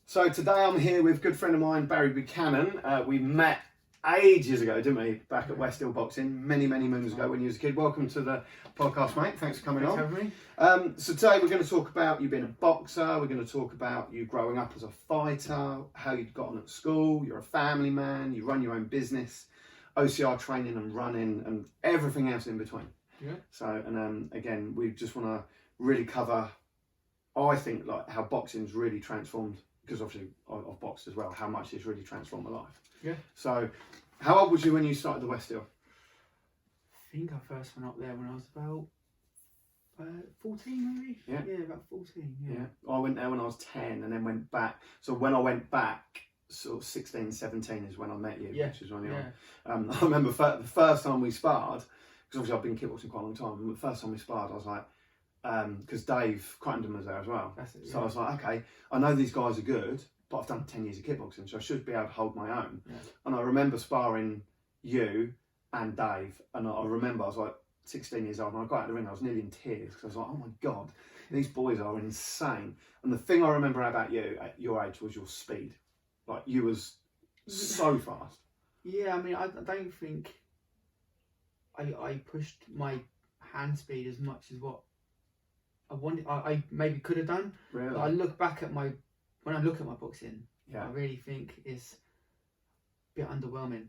So today I'm here with a good friend of mine, Barry Buchanan. We met ages ago, didn't we? Back at West Hill Boxing, many moons ago when you was a kid. Welcome to the podcast, mate. Thanks for coming on. Thanks for having me. So today we're going to talk about you being a boxer. We're going to talk about you growing up as a fighter, how you got on at school. You're a family man. You run your own business, OCR training and running, and everything else in between. Yeah. So, and again, we just want to really cover, I think, like how boxing's really transformed. Because obviously I've boxed as well, how much it's really transformed my life. Yeah. So, how old was you when you started the West Hill? I think I first went up there when I was about 14 maybe? Yeah. Yeah, about 14, yeah. I went there when I was 10 and then went back. So when I went back, sort of 16, 17 is when I met you, which is when you were. I remember the first time we sparred, because obviously I've been kickboxing quite a long time, and the first time we sparred I was like, because Dave Crittenden was there as well. That's it, So I was like, okay, I know these guys are good, but I've done 10 years of kickboxing, so I should be able to hold my own. Yeah. And I remember sparring you and Dave, and I remember I was like 16 years old, and I got out of the ring, I was nearly in tears, because I was like, oh my God, these boys are insane. And the thing I remember about you at your age was your speed. Like, you was so fast. Yeah, I mean, I don't think I pushed my hand speed as much as what I wanted. I maybe could have done. Really? But I look back at when I look at my boxing, Yeah. I really think it's a bit underwhelming,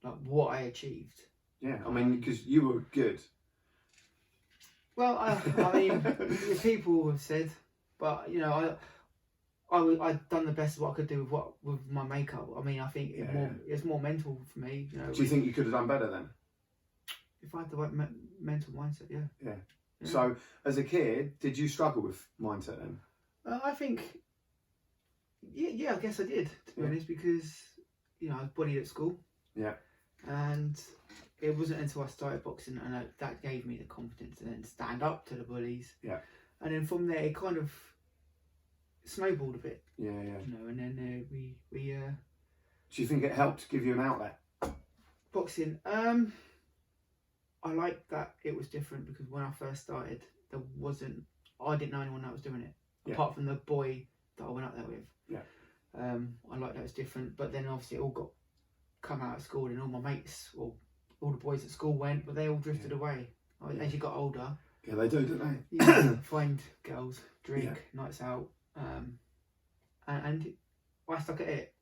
like what I achieved. Yeah, I mean, because you were good. Well, I mean, people have said, but you know, I'd done the best of what I could do with my makeup. I mean, I think it's more mental for me. You know, Do you think you could have done better then? if I had the right mental mindset, yeah. Yeah. So, as a kid, did you struggle with mindset then? I think, yeah, I guess I did, to be honest, because, you know, I was bullied at school. Yeah. And it wasn't until I started boxing and that gave me the confidence to then stand up to the bullies. Yeah. And then from there, it kind of snowballed a bit. Yeah. You know, and then we Do you think it helped give you an outlet? boxing, I liked that it was different because when I first started, I didn't know anyone that was doing it, apart from the boy that I went up there with. Yeah. I liked that it's different, but then obviously it all got come out of school and all my mates, or all the boys at school went, but they all drifted away. As you got older, Yeah, they do, don't they? you find girls, drink, nights out, and I stuck at it.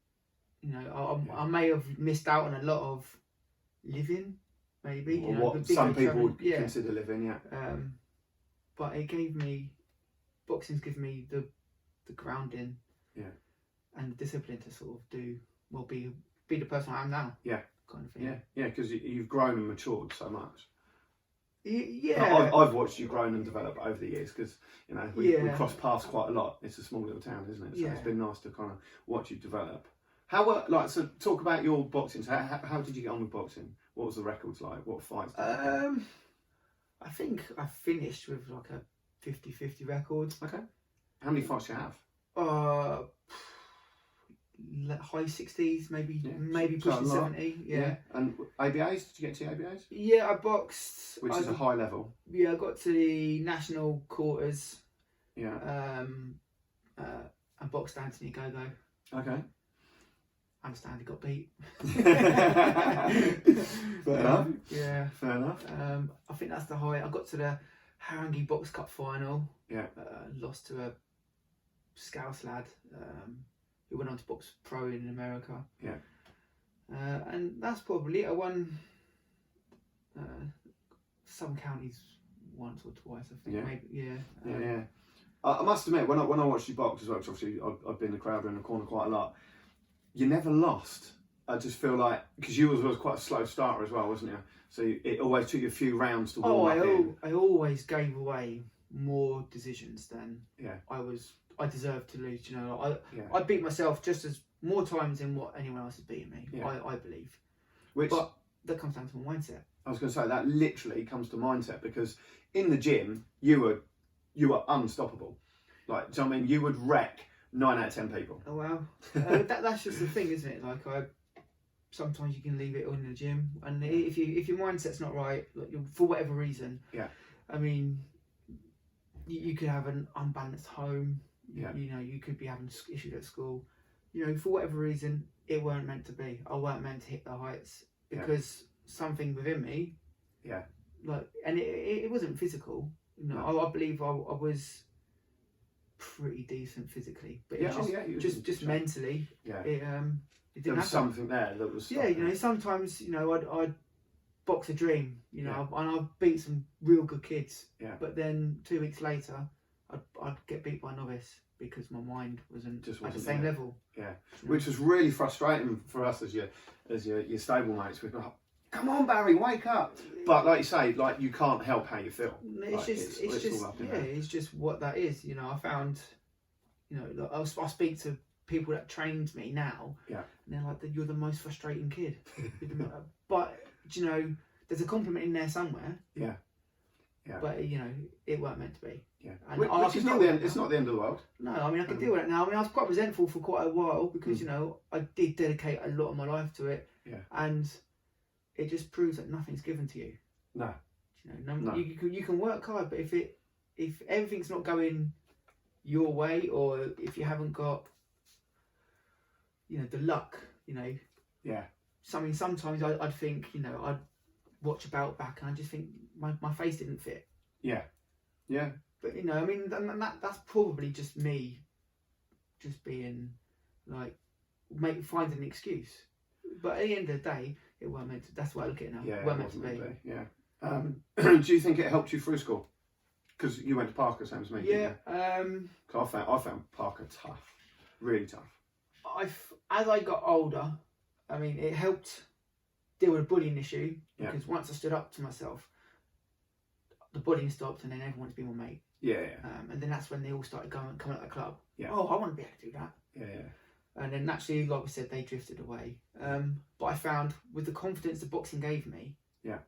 You know, I may have missed out on a lot of living. Maybe, Or you know, what some people would consider living, but it gave me, boxing's given me the grounding, and the discipline to sort of be the person I am now, kind of thing. Yeah, because you've grown and matured so much. Yeah, I've watched you grow and develop over the years because you know we cross paths quite a lot. It's a small little town, isn't it? So it's been nice to kind of watch you develop. So talk about your boxing. So how did you get on with boxing? What was the records like? What fights did you do? I think I finished with like a 50-50 record. Okay. How many fights do you have? High 60s, maybe pushing 70. Yeah. And ABAs? Did you get to ABAs? Yeah, I boxed. Which is a high level. Yeah, I got to the national quarters. Yeah. And boxed Anthony Gogo. Okay. I understand he got beat. Fair enough. Yeah. Fair enough. I think that's the high. I got to the Haringey Box Cup final. Yeah. Lost to a Scouse lad who went on to box pro in America. Yeah. And that's probably it. I won some counties once or twice, I think. Yeah. Maybe, Yeah. I must admit, when I watched you box as well, because obviously I've been the crowd in the corner quite a lot, you never lost. I just feel like, because you was quite a slow starter as well, wasn't you? So it always took you a few rounds to warm up in. I always gave away more decisions than I deserved to lose. You know, I beat myself just as more times than what anyone else has beaten me. Yeah. I believe. But that comes down to my mindset. I was going to say that literally comes to mindset, because in the gym you were unstoppable. Like, do you know what I mean? You would wreck 9 out of 10 people. Oh wow, that's just the thing, isn't it? Like sometimes you can leave it all in the gym, and if your mindset's not right, like for whatever reason, I mean, you could have an unbalanced home. Yeah. You know, you could be having issues at school. You know, for whatever reason, it weren't meant to be. I weren't meant to hit the heights because something within me. Yeah. Like, and it wasn't physical. You know, I believe I was pretty decent physically, but just mentally. Yeah. It didn't there was happen. something there that was. Yeah, you know, sometimes I'd box a dream, and I'd beat some real good kids. Yeah. But then 2 weeks later, I'd get beat by a novice because my mind wasn't at the same level. Yeah, which was really frustrating for us as your stablemates. We'd be like, "Come on, Barry, wake up!" But like you say, like you can't help how you feel. It's just what that is. You know, I found, I speak to people that trained me now. Yeah. And they're like, "You're the most frustrating kid," but you know, there's a compliment in there somewhere. Yeah. Yeah. But it weren't meant to be. Yeah. Which is not the end. It's not the end of the world. No, I mean I can deal with it now. I mean I was quite resentful for quite a while because I did dedicate a lot of my life to it. Yeah. And it just proves that nothing's given to you. No. No. You can work hard, but if everything's not going your way, or if you haven't got the luck, Yeah. Sometimes I'd think I'd watch a bout back and I just think my face didn't fit. Yeah. Yeah. But I mean that's probably just me, just being like finding an excuse. But at the end of the day, it weren't meant to. That's what I look at it now. Yeah, it weren't meant to be. Yeah. Do you think it helped you through school? Because you went to Parker, same as me. Yeah. Cause I found Parker tough, really tough. As I got older, I mean, it helped deal with a bullying issue because once I stood up to myself, the bullying stopped, and then everyone wanted to be my mate. Yeah. And then that's when they all started coming at the club. Yeah. Oh, I want to be able to do that. Yeah. And then naturally, like we said, they drifted away. But I found with the confidence the boxing gave me. Yeah.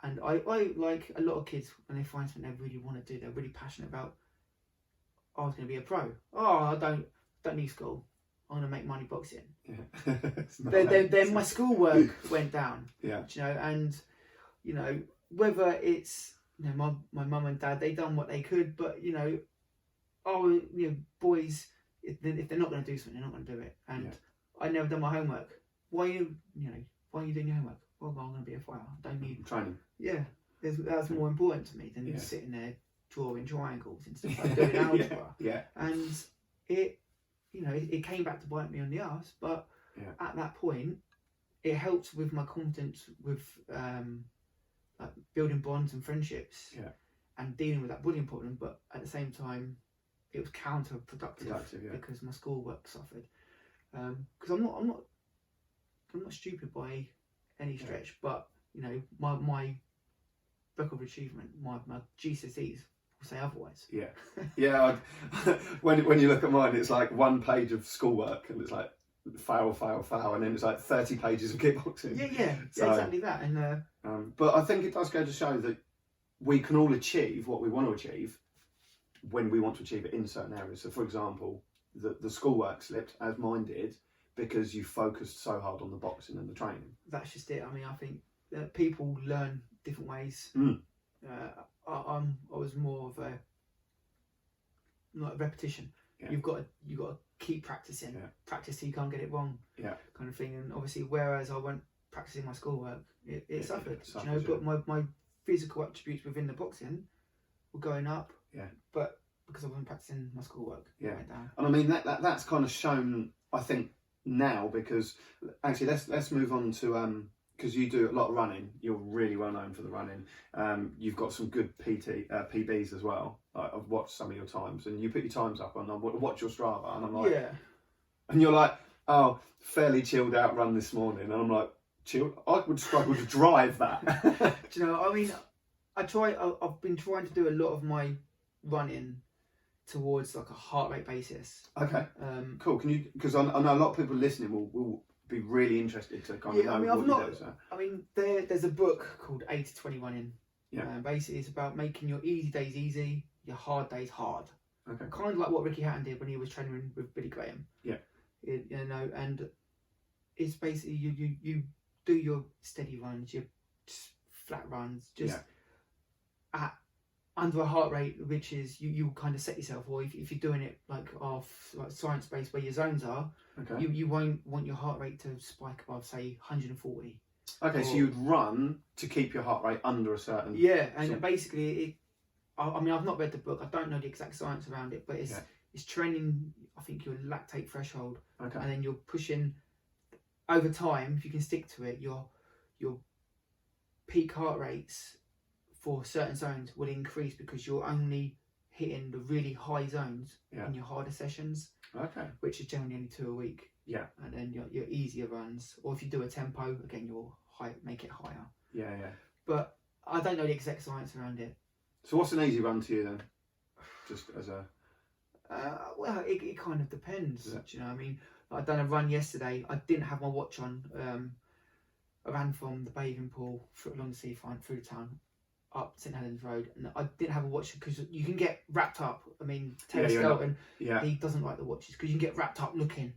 And I like a lot of kids when they find something they really want to do, they're really passionate about. I was going to be a pro. Oh, I don't need school. I'm going to make money boxing. Yeah. Then my schoolwork went down. Yeah. And whether it's my mum and dad, they done what they could, but boys, if they're not going to do something, they're not going to do it. And I never done my homework. Why are you doing your homework? Well, I'm going to be a fighter. I don't need training. Yeah, that's more important to me than sitting there drawing triangles and stuff like doing algebra. Yeah. And it came back to bite me on the arse, but at that point, it helped with my confidence with like building bonds and friendships and dealing with that bullying problem. But at the same time, it was counterproductive because my schoolwork suffered. Because I'm not stupid by any stretch, but my record of achievement, my GCSEs will say otherwise. Yeah, yeah. When you look at mine, it's like 1 page of schoolwork, and it's like fail, and then it's like 30 pages of kickboxing. Yeah, exactly that. And but I think it does go to show that we can all achieve what we want to achieve when we want to achieve it in certain areas. So, for example, the schoolwork slipped, as mine did, because you focused so hard on the boxing and the training. That's just it. I mean, I think people learn different ways. I was more of a repetition. Yeah. You've got to keep practicing. Practice so you can't get it wrong. Kind of thing. And obviously, whereas I went practicing my schoolwork, it suffered. But my physical attributes within the boxing were going up. But because I wasn't practicing my schoolwork, it went down. And I mean that's kind of shown, I think, now, because actually let's move on to because you do a lot of running. You're really well known for the running. You've got some good PBs as well. I've watched some of your times, and you put your times up, and I watch your Strava, and I'm like, and you're like, oh, fairly chilled out run this morning, and I'm like, chilled? I would struggle to drive that. Do you know? I mean, I've been trying to do a lot of my running towards like a heart rate basis. Okay. Cool. Can you? Because I know a lot of people listening will be really interested to kind of know what you do. So. I mean, there's a book called 80-20 Running. Basically, it's about making your easy days easy, your hard days hard. Okay. Kind of like what Ricky Hatton did when he was training with Billy Graham. Yeah. And it's basically you do your steady runs, your flat runs, just at under a heart rate, which is you kind of set yourself, or if you're doing it like science based where your zones are, Okay. you won't want your heart rate to spike above say 140. Okay, so you'd run to keep your heart rate under a certain. Yeah, and basically I mean, I've not read the book. I don't know the exact science around it, but it's training. I think your lactate threshold, Okay. and then you're pushing over time. If you can stick to it, your peak heart rates for certain zones will increase because you're only hitting the really high zones in your harder sessions. Okay. Which is generally only 2 a week. Yeah. And then your easier runs, or if you do a tempo, again you'll make it higher. Yeah. But I don't know the exact science around it. So what's an easy run to you then? Just as a. Well, it kind of depends. Do you know what I mean? I done a run yesterday. I didn't have my watch on. I ran from the bathing pool along the seafront through the town up St Helens Road, and I didn't have a watch because you can get wrapped up. I mean, Taylor Skelton, he doesn't like the watches because you can get wrapped up looking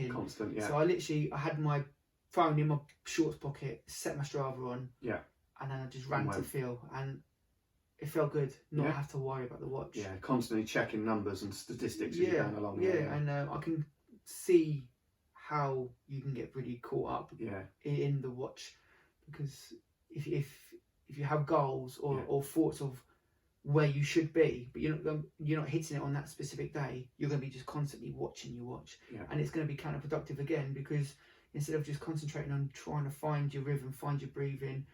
Constant, yeah. So I had my phone in my shorts pocket, set my Strava on, and then I just ran to feel, and it felt good not have to worry about the watch. Yeah, constantly checking numbers and statistics as you're going along. And I can see how you can get really caught up in the watch, because if you have goals or thoughts of where you should be, but you're not hitting it on that specific day, you're going to be just constantly watching your watch, and it's going to be counterproductive again, because instead of just concentrating on trying to find your rhythm, find your breathing,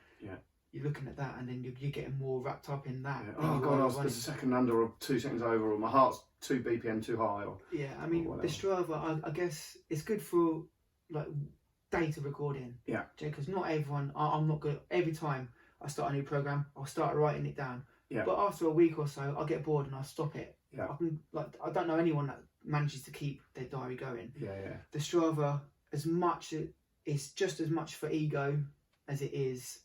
you're looking at that, and then you're getting more wrapped up in that. Oh God, I was a second under or 2 seconds over, or my heart's 2 BPM too high, or I mean the Strava, I guess it's good for like data recording. Because not everyone, I'm not good. Every time I start a new program, I'll start writing it down. But after a week or so, I'll get bored and I'll stop it. I don't know anyone that manages to keep their diary going. The Strava, it's just as much for ego as it is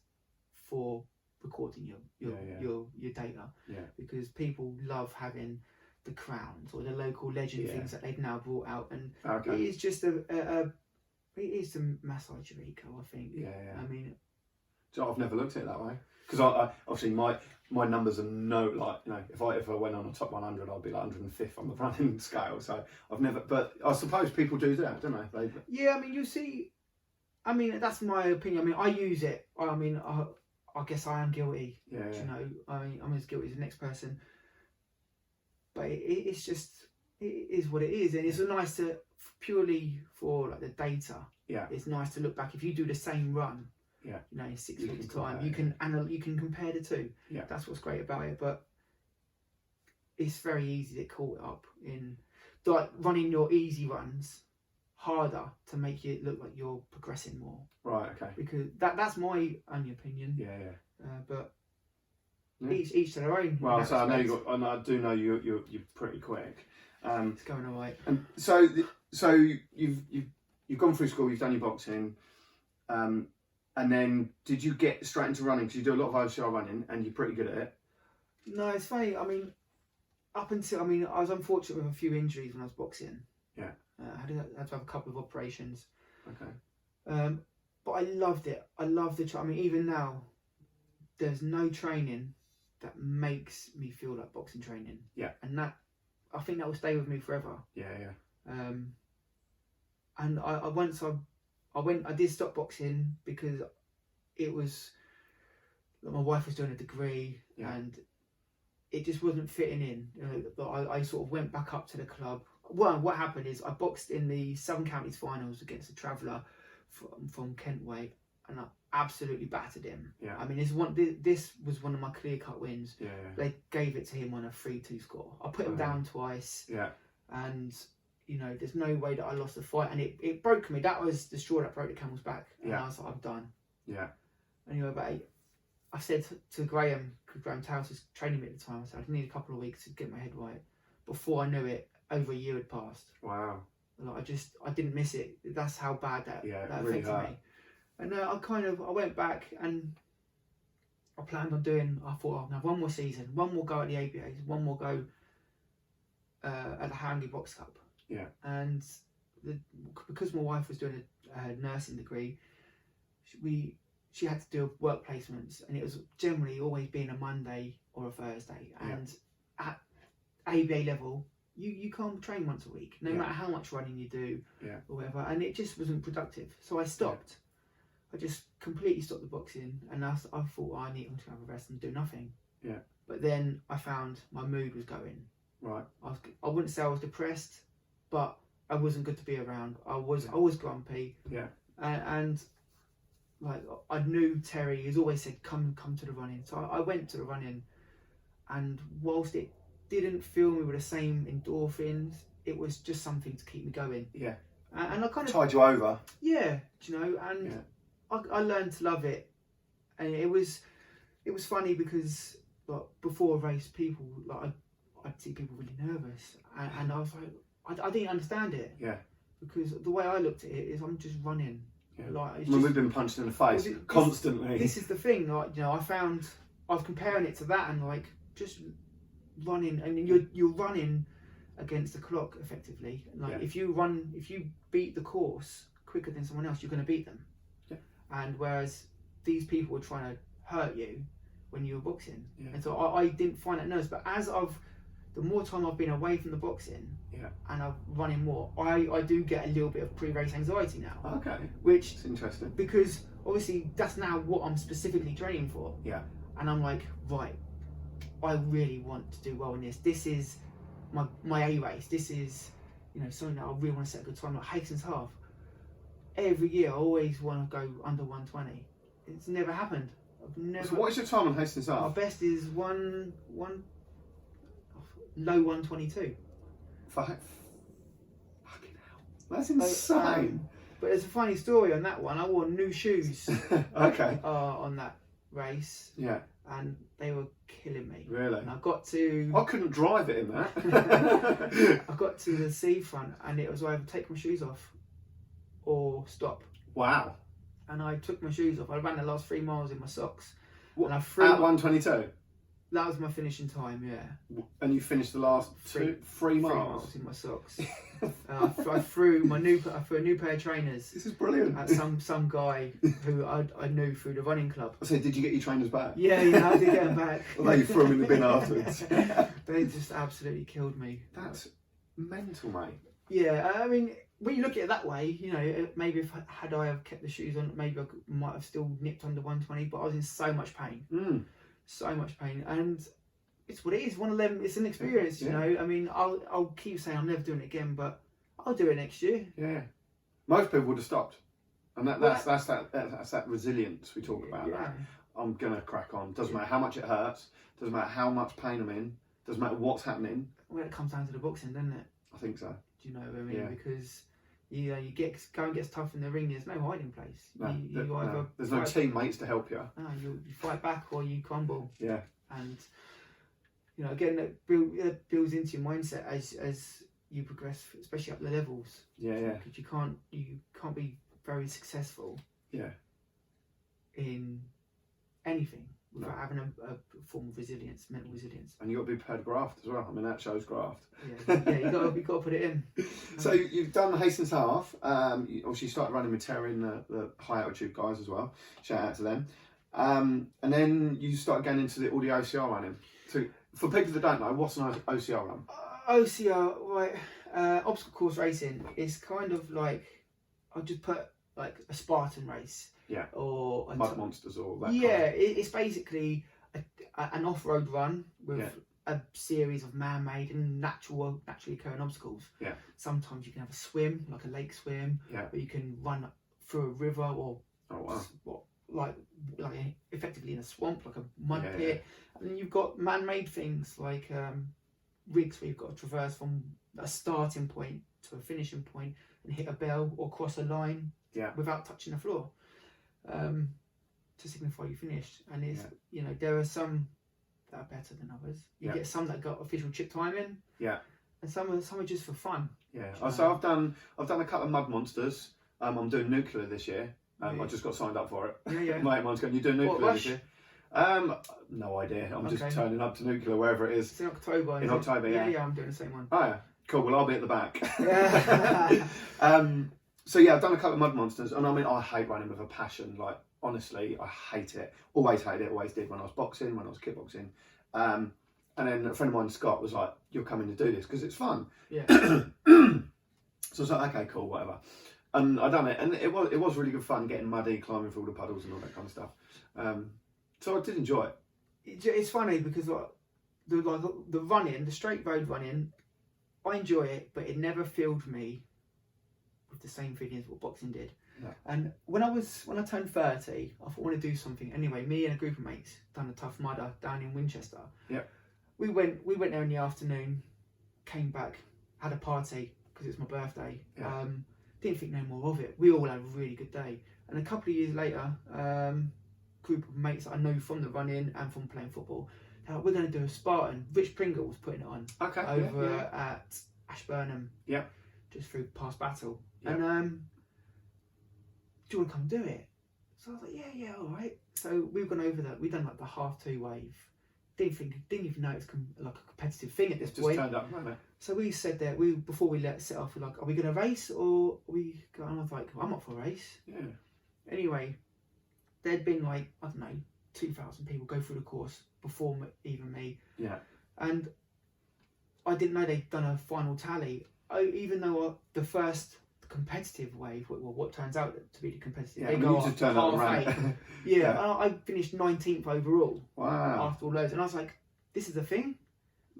for recording your data. Because people love having the crowns or the local legend things that they've now brought out, and it is just it is to massage your ego, I think. I mean, so I've never looked at it that way, because I obviously my numbers are if I went on a top 100, I'd be like 105th on the running scale. So I've never, but I suppose people do that, don't they? I mean, you see, I mean, that's my opinion. I mean, I use it. I mean, I guess I am guilty. You know, I mean, I'm as guilty as the next person. But it's just, it is what it is, and it's nice to purely for like the data. It's nice to look back if you do the same run. You know, in 6 weeks' time, you can compare the two. That's what's great about it. But it's very easy to get caught up in like running your easy runs harder to make it look like you're progressing more. Right. Okay. Because that's my only opinion. But each to their own. Well, so I do know you're pretty quick. It's going all right. And so you've gone through school, you've done your boxing, and then did you get straight into running? Because you do a lot of OCR running, and you're pretty good at it. No, it's funny. I mean, I was unfortunate with a few injuries when I was boxing. I had to have a couple of operations. Okay. But I loved it. I loved the I mean, even now, there's no training that makes me feel like boxing training. And that, I think that will stay with me forever. And I did stop boxing because it was, my wife was doing a degree and it just wasn't fitting in. You know, but I sort of went back up to the club. Well, what happened is I boxed in the Southern Counties finals against a traveller from Kent Way, and I absolutely battered him. I mean, this was one of my clear-cut wins. They gave it to him on a 3-2 score. I put him down twice. And, you know, there's no way that I lost the fight. And it broke me. That was the straw that broke the camel's back. And I was like, I'm done. Anyway, but I said to Graham, because Graham Towers was training me at the time, I said, I need a couple of weeks to get my head right. Before I knew it, over a year had passed. Wow. Like I didn't miss it. That's how bad that really affected me. And I went back and I planned on I thought, I'll have one more season, one more go at the ABAs, one more go at the Haringey Box Cup. And because my wife was doing a nursing degree, she had to do work placements, and it was generally always being a Monday or a Thursday. And at ABA level, you can't train once a week, no matter how much running you do or whatever. And it just wasn't productive. So I stopped. I just completely stopped the boxing, and I thought, oh, I need to have a rest and do nothing. Yeah. But then I found my mood was going. Right. I wouldn't say I was depressed, but I wasn't good to be around. I was grumpy. Yeah. And like I knew Terry has always said, come to the running. So I went to the running, and whilst it didn't fill me with the same endorphins, it was just something to keep me going. Yeah. And I kind of tied you over. Yeah, you know, and I learned to love it, and it was funny because like before a race, people like I'd see people really nervous, and I was like, I didn't understand it. Yeah. Because the way I looked at it is, I'm just running. Yeah. Like we've been punched in the face constantly. This is the thing, like, you know, I was comparing it to that, and like just running, and you're running against the clock effectively. Like if you beat the course quicker than someone else, you're going to beat them. Yeah. And whereas these people were trying to hurt you when you were boxing, and so I didn't find that nervous. But the more time I've been away from the boxing, and I'm running more, I do get a little bit of pre-race anxiety now. Okay. Which is interesting, because obviously that's now what I'm specifically training for. Yeah. And I'm like, right, I really want to do well in this. This is my A race. This is, you know, something that I really want to set a good time. Like Hastings Half. Every year I always want to go under 120. It's never happened. I've never. So what is your time on Hastings Half? My best is low 122. Fucking hell. That's insane. But there's a funny story on that one. I wore new shoes. Okay. On that race. Yeah. And they were killing me. Really? And I got to... I couldn't drive it in that. I got to the seafront, and it was either take my shoes off or stop. Wow. And I took my shoes off. I ran the last 3 miles in my socks. What, and I threw at 122? That was my finishing time, yeah. And you finished the last three miles? 3 miles in my socks. I threw a new pair of trainers. This is brilliant. At some guy who I knew through the running club. So did you get your trainers back? Yeah, I did get them back. Well, you threw them in the bin afterwards. They just absolutely killed me. That's mental, mate. Yeah, I mean, when you look at it that way, you know, maybe had I have kept the shoes on, maybe I might have still nipped under 120, but I was in so much pain. So much pain, and it's what it is. One of them. It's an experience, you know. I mean, I'll keep saying I'm never doing it again, but I'll do it next year. Yeah, most people would have stopped, and that's that resilience we talk about. Yeah. That I'm gonna crack on. Doesn't matter how much it hurts. Doesn't matter how much pain I'm in. Doesn't matter what's happening. Well, it comes down to the boxing, doesn't it? I think so. Do you know what I mean? Yeah. Because you gets tough in the ring. There's no hiding place. No, there's no teammates to help you. No, you fight back or you crumble. Yeah. And you know, again, that builds into your mindset as you progress, especially up the levels. Yeah, yeah. Because you can't be very successful. Yeah. In anything without having a form of resilience, mental resilience. And you got to be prepared to graft as well. I mean, that shows graft. Yeah, you got to put it in. So you've done the Hastings Half. You obviously started running with Terry and the high altitude guys as well. Shout out to them. And then you started getting into all the OCR running. So for people that don't know, what's an OCR run? OCR, right? Obstacle course racing is kind of like, I'll just put like a Spartan race. Yeah. Or Mud Monsters or that. Yeah, it's basically an off-road run with a series of man-made and naturally occurring obstacles. Yeah. Sometimes you can have a swim, like a lake swim. Yeah. Or you can run through a river or like effectively in a swamp, like a mud pit. Yeah. And then you've got man-made things like rigs where you've got to traverse from a starting point to a finishing point and hit a bell or cross a line without touching the floor. To signify you finished, and it's you know, there are some that are better than others. You get some that got official chip timing, and some are just for fun. Yeah. So I've done a couple of Mud Monsters. I'm doing nuclear this year. I just got signed up for it. Yeah. Mate, mine's going. You doing nuclear this year? No idea. I'm just turning up to nuclear wherever it is. It's in October. In October, yeah, I'm doing the same one. Oh yeah, cool. Well, I'll be at the back. Yeah. So yeah, I've done a couple of Mud Monsters, and I mean, I hate running with a passion. Like honestly, I hate it. Always hated it. Always did when I was boxing, when I was kickboxing. And then a friend of mine, Scott, was like, "You're coming to do this because it's fun." Yeah. So I was like, "Okay, cool, whatever." And I done it, and it was really good fun, getting muddy, climbing through all the puddles and all that kind of stuff. So I did enjoy it. It's funny because the running, the straight road running, I enjoy it, but it never filled me with the same feeling as what boxing did. No. And when I turned 30, I thought I want to do something. Anyway, me and a group of mates done a Tough Mudder down in Winchester. Yep. We went there in the afternoon, came back, had a party because it's my birthday. Yeah. Didn't think no more of it. We all had a really good day. And a couple of years later, group of mates that I know from the running and from playing football, they're like, we're going to do a Spartan. Rich Pringle was putting it on over at Ashburnham. Yeah. Just through past Battle. Yeah. And do you want to come do it? So I was like, yeah, all right. So we've gone over that. We've done like the half 2 wave. Didn't even know it's like a competitive thing at this point. Just turned up, hasn't it? So we said that before we set off, we're like, are we going to race or are we going? And I was like, I'm up for a race. Yeah. Anyway, there'd been like, I don't know, 2,000 people go through the course before even me. Yeah. And I didn't know they'd done a final tally. Even though the first competitive wave, well, what turns out to be the competitive, Yeah, they go you just turned up half 8. Yeah, I finished 19th overall. Wow. After all those, and I was like, "This is a thing."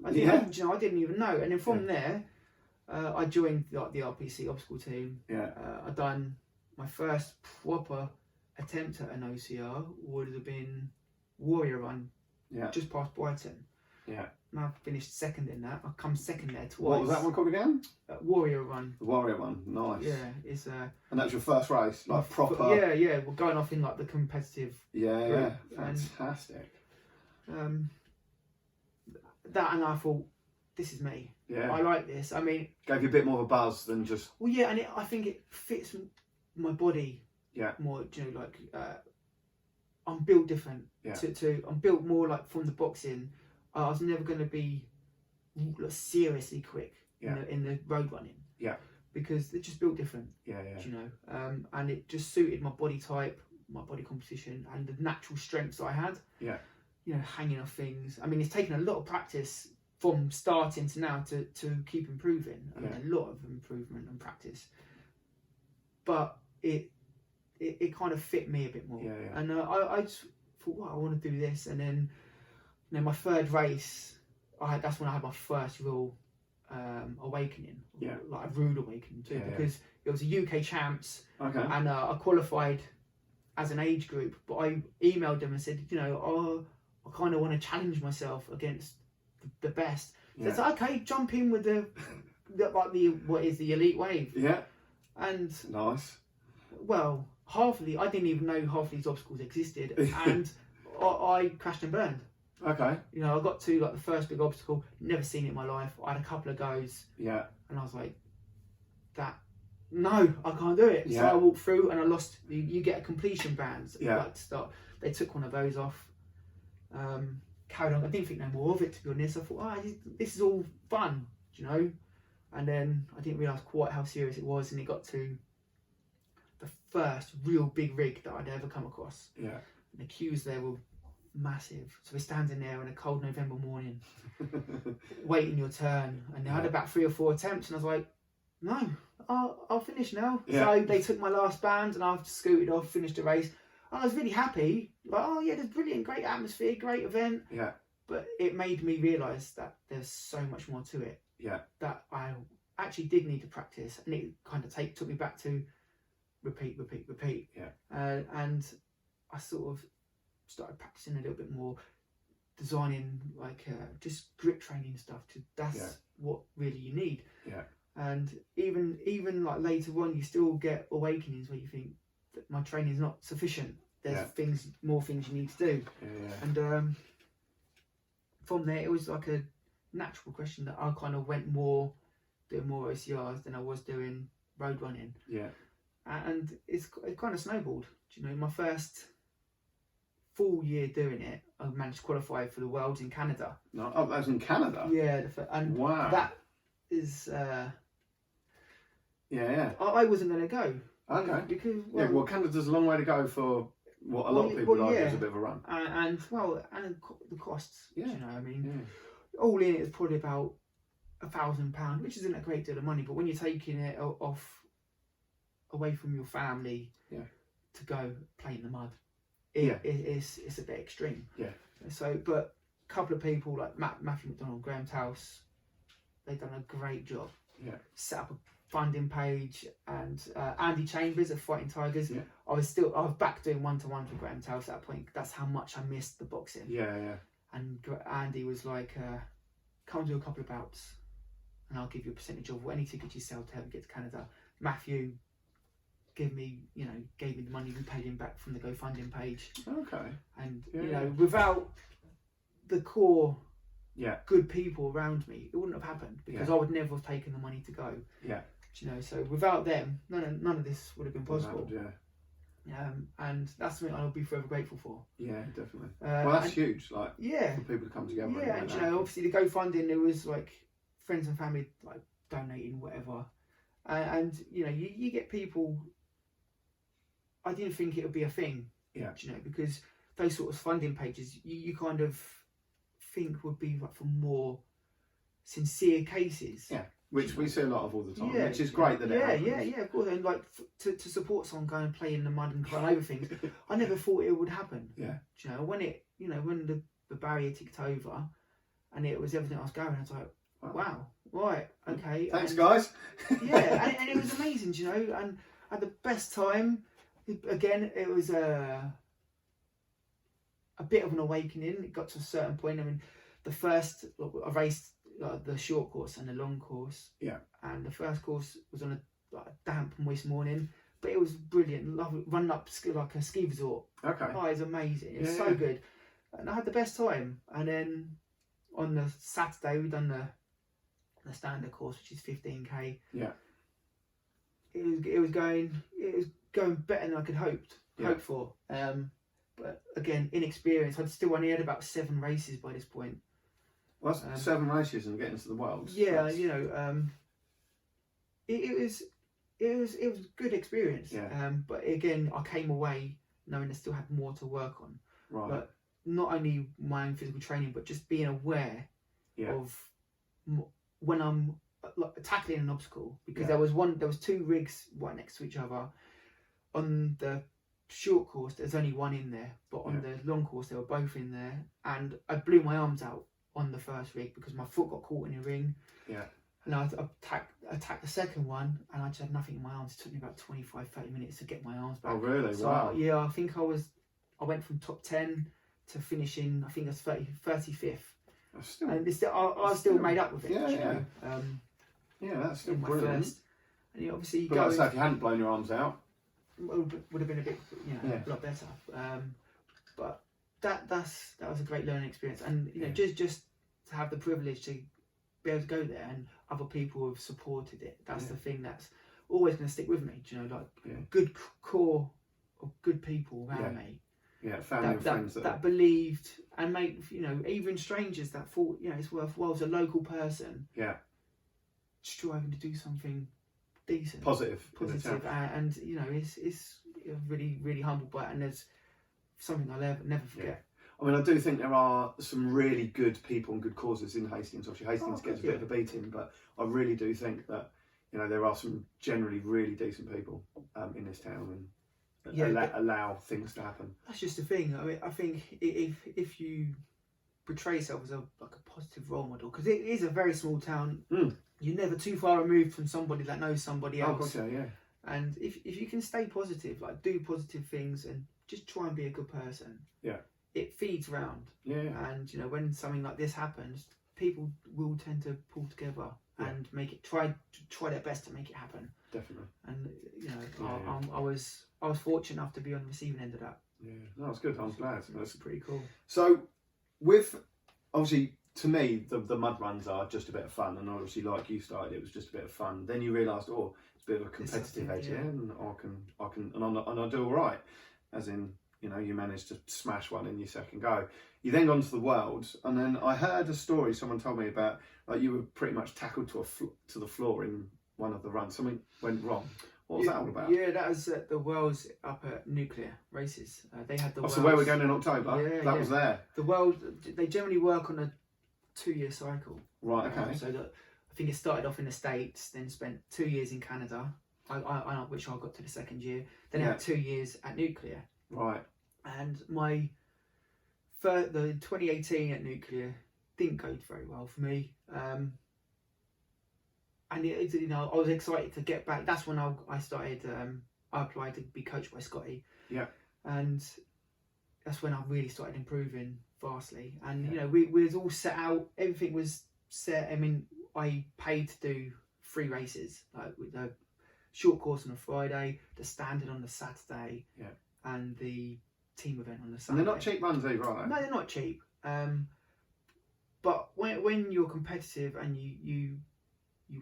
I didn't even know. And then from there, I joined the RPC obstacle team. Yeah. I done my first proper attempt at an OCR would have been Warrior Run. Yeah. Just past Brighton. Yeah. And I finished second in that. I come second there twice. What was that one called again? Warrior Run. The Warrior one. Nice. Yeah, it's And that was your first race, like proper. Yeah. We're going off in like the competitive. Yeah. Fantastic. That, and I thought, this is me. Yeah. I like this. I mean, gave you a bit more of a buzz than just. Well, yeah, and I think it fits my body. Yeah. More, like I'm built different. Yeah. I'm built more like from the boxing. I was never going to be seriously quick in the road running. Yeah. Because they're just built different. Yeah. You know, and it just suited my body type, my body composition, and the natural strengths that I had. Yeah. You know, hanging off things. I mean, it's taken a lot of practice from starting to now to keep improving. I mean, a lot of improvement and practice. But it kind of fit me a bit more. Yeah. And I just thought, well, I want to do this. And then, my third race, that's when I had my first real awakening. Yeah. Like a rude awakening too, because it was a UK champs. Okay. And I qualified as an age group, but I emailed them and said, I kind of want to challenge myself against the best. So it's like, okay, jump in with the what is the elite wave. Yeah. And nice. Well, I didn't even know half these obstacles existed, and I crashed and burned. Okay. I got to like the first big obstacle, never seen it in my life. I had a couple of goes. Yeah. And I was like, no, I can't do it. Yeah. So I walked through and I lost. You get a completion band. Yeah. Like to start. They took one of those off. Carried on. I didn't think no more of it, to be honest. I thought, this is all fun, And then I didn't realise quite how serious it was, and it got to the first real big rig that I'd ever come across. Yeah. And the queues there were massive. So we're standing there on a cold November morning, waiting your turn. And I had about 3 or 4 attempts, and I was like, no, I'll finish now. Yeah. So they took my last band, and I've scooted off, finished the race. And I was really happy. Like, oh yeah, there's brilliant, great atmosphere, great event. Yeah. But it made me realise that there's so much more to it. Yeah. That I actually did need to practice, and it kind of took me back to repeat. Yeah. And I sort of started practicing a little bit more, designing like just grip training stuff. That's what really you need. Yeah. And even like later on, you still get awakenings where you think that my training is not sufficient. There's more things you need to do. Yeah. And from there, it was like a natural question that I kind of went doing more OCRs than I was doing road running. Yeah. And it kind of snowballed. My first full year doing it, I managed to qualify for the Worlds in Canada. No, that was in Canada? Yeah. And wow. That is... yeah. I wasn't going to go. Okay. Because, Canada's a long way to go for what a lot of people argue is a bit of a run. And the costs. Yeah. You know, I mean, all in it is probably about £1,000, which isn't a great deal of money. But when you're taking it off away from your family, to go play in the mud, it's a bit extreme. Yeah. So, but a couple of people like Matthew McDonald, Graham's House, they've done a great job. Yeah. Set up a funding page, and Andy Chambers of Fighting Tigers. Yeah. I was back doing 1-to-1s with Graham's House at that point. That's how much I missed the boxing. Yeah. And Andy was like, "Come do a couple of bouts, and I'll give you a percentage of any tickets you sell to help get to Canada." Matthew gave me the money. We paid him back from the GoFundMe page. Okay. And without the core good people around me, it wouldn't have happened, because I would never have taken the money to go. Yeah. So without them, none of this would have been possible. And that's something I'll be forever grateful for. Yeah, definitely. Well, that's huge. Like, for people to come together. Yeah, and obviously the GoFundMe, there was like friends and family like donating whatever, and you get people. I didn't think it would be a thing. Yeah. Because those sort of funding pages, you kind of think would be like for more sincere cases. Yeah. Which we see a lot of all the time, which is great that it happens. Yeah, of course. And like to support someone going and play in the mud and climb over things, I never thought it would happen. Yeah. When the barrier ticked over, and it was everything I was going, I was like, wow, right, okay. Thanks, guys. Yeah, and it was amazing, and I had the best time. Again, it was a bit of an awakening. It got to a certain point. I mean, I raced the short course and the long course. Yeah. And the first course was on a damp, moist morning, but it was brilliant. Lovely, running up like a ski resort. Okay. Oh, it was amazing. It was so good, and I had the best time. And then on the Saturday, we done the standard course, which is 15k. Yeah. It was going better than I could hope for. But again, inexperience. I'd only had about 7 races by this point. Well, that's 7 races and getting to the Worlds. Yeah, it was a good experience. Yeah. But again, I came away knowing I still had more to work on. Right. But not only my own physical training, but just being aware of when I'm tackling an obstacle, because there was 2 rigs right next to each other. On the short course, there's only one in there, but on the long course, they were both in there, and I blew my arms out on the first rig because my foot got caught in a ring. Yeah. And I attacked the second one, and I just had nothing in my arms. It took me about 25-30 minutes to get my arms back. Oh, really? So wow. I think I went from top 10 to finishing, I think it was 35th. And I was still made up with it. Yeah. That's still my brilliant. First. And obviously, but like I say, if you hadn't blown your arms out, would have been a bit, a lot better. But that was a great learning experience, and just to have the privilege to be able to go there, and other people have supported it. That's the thing that's always going to stick with me. Good core of good people around me. Yeah, family and friends that believed, and made even strangers that thought it's worthwhile as a local person. Yeah, striving to do something decent, positive, and it's really, really humbled by it, and there's something I'll never forget. I mean, I do think there are some really good people and good causes in Hastings. Obviously, Hastings gets a bit of a beating, but I really do think that there are some generally really decent people in this town, and allow things to happen. That's just the thing. I mean, I think if you portray yourself as a positive role model, because it is a very small town. You're never too far removed from somebody that knows somebody else. Oh, yeah. And if you can stay positive, like do positive things, and just try and be a good person. Yeah. It feeds round. Yeah. And when something like this happens, people will tend to pull together and make it try their best to make it happen. Definitely. And I was fortunate enough to be on the receiving end of that. Yeah. No, that's good. I'm glad. That's pretty cool. So, with obviously, to me, the mud runs are just a bit of fun, and obviously, like you started, it was just a bit of fun. Then you realised, it's a bit of a competitive edge, and I can, and I do all right. As in, you managed to smash one in your second go. You then gone to the Worlds, and then I heard a story someone told me about, like you were pretty much tackled to the floor in one of the runs. Something went wrong. What was that all about? Yeah, that was at the Worlds up at Nuclear Races. They had the. So where we're going in October? Yeah, that was there. The World. They generally work on a 2-year cycle. Right. Okay. So I think it started off in the States, then spent 2 years in Canada, which I got to the second year. Then I had 2 years at Nuclear. Right. And the 2018 at Nuclear didn't go very well for me. And I was excited to get back. That's when I started. I applied to be coached by Scotty. Yeah. And that's when I really started improving vastly. And we was all set out. Everything was set. I mean, I paid to do 3 races, like with the short course on a Friday, the standard on the Saturday, and the team event on the Sunday. And they're not cheap runs either, are they? No, they're not cheap. But when you're competitive and you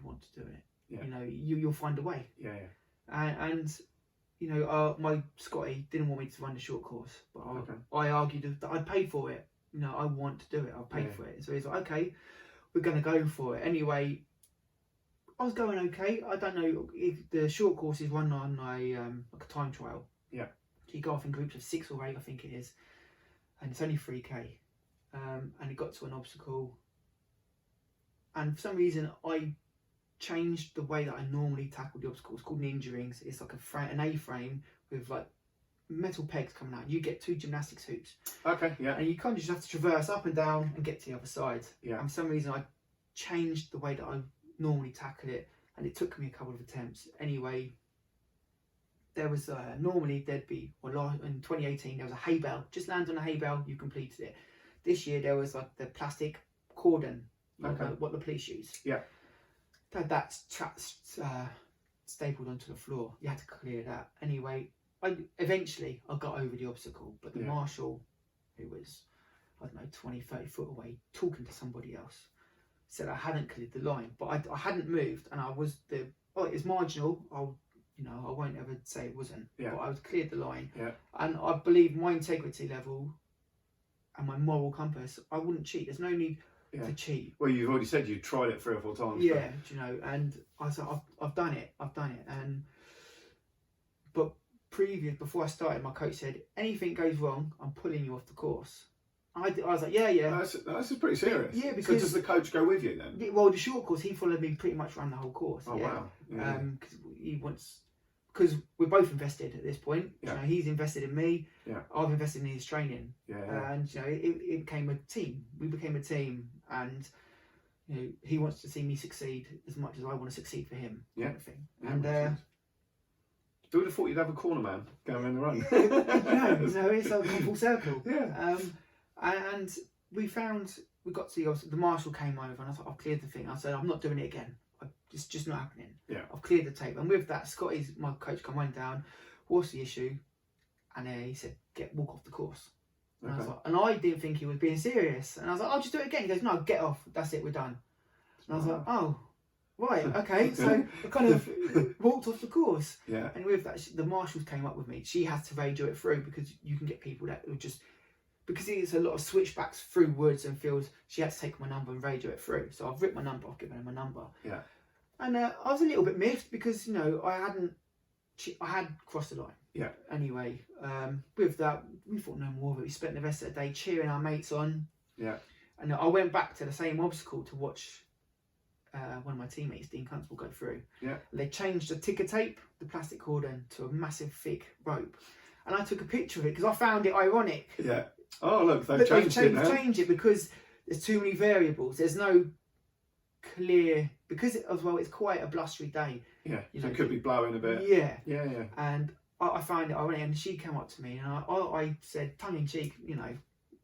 want to do it, you'll find a way. Yeah. And my Scotty didn't want me to run the short course, but I argued that I'd paid for it. I want to do it. I'll pay for it. So he's like, okay, we're going to go for it. Anyway, I was going okay. I don't know if the short course is run on like a time trial. Yeah. So you go off in groups of 6 or 8, I think it is, and it's only 3K. And it got to an obstacle, and for some reason I changed the way that I normally tackle the obstacle. It's called ninja rings. It's like an A-frame with like metal pegs coming out. You get 2 gymnastics hoops. Okay, yeah. And you kind of just have to traverse up and down and get to the other side. Yeah. And for some reason I changed the way that I normally tackle it, and it took me a couple of attempts. Anyway, there was normally there'd be, in 2018 there was a hay bale. Just land on a hay bale, you completed it. This year there was like the plastic cordon, what the police use. Yeah. That's stapled onto the floor. You had to clear that. Anyway, eventually I got over the obstacle, but the marshal, who was, I don't know, 20, 30 foot away, talking to somebody else, said I hadn't cleared the line, but I hadn't moved, and it's marginal. I won't ever say it wasn't, but I was cleared the line. Yeah. And I believe my integrity level and my moral compass, I wouldn't cheat. There's no need to cheat. Well, you've already said you tried it 3 or 4 times. Yeah, and I said I've done it, but before I started, my coach said, anything goes wrong, I'm pulling you off the course. I was like, yeah. That's pretty serious. Yeah, because so does the coach go with you then? Well, the short course, he followed me pretty much around the whole course. Oh wow. Yeah. Because we're both invested at this point. Yeah. He's invested in me. Yeah. I've invested in his training. Yeah. And it became a team. We became a team, and he wants to see me succeed as much as I want to succeed for him. Kind of thing. Yeah, and who would have thought you'd have a corner man going around the run? It's a full circle. Yeah. And we got to the marshal came over, and I thought, I've cleared the thing. I said, I'm not doing it again. It's just not happening. Yeah. I've cleared the tape. And with that, Scotty's, my coach, went down, what's the issue? And he said, walk off the course. And I was like, and I didn't think he was being serious. And I was like, I'll just do it again. He goes, no, get off. That's it, we're done. And I was like, oh, right, okay. So I kind of walked off the course. Yeah. And with that, the marshals came up with me. She had to radio it through, because you can get people that would just, because it's a lot of switchbacks through woods and fields, she had to take my number and radio it through. So I've ripped my number, I've given her my number. Yeah. And I was a little bit miffed because, I had crossed the line. Yeah. Anyway, with that, we thought no more of it. We spent the rest of the day cheering our mates on. Yeah. And I went back to the same obstacle to watch one of my teammates, Dean Constable, go through. Yeah. They changed the ticker tape, the plastic cordon, to a massive thick rope. And I took a picture of it because I found it ironic. Yeah. Oh, look, they've changed it now. They've changed it because there's too many variables. There's no clear, because it's quite a blustery day. Yeah, so it could be blowing a bit. Yeah. And I found it ironic, and she came up to me, and I said, tongue in cheek,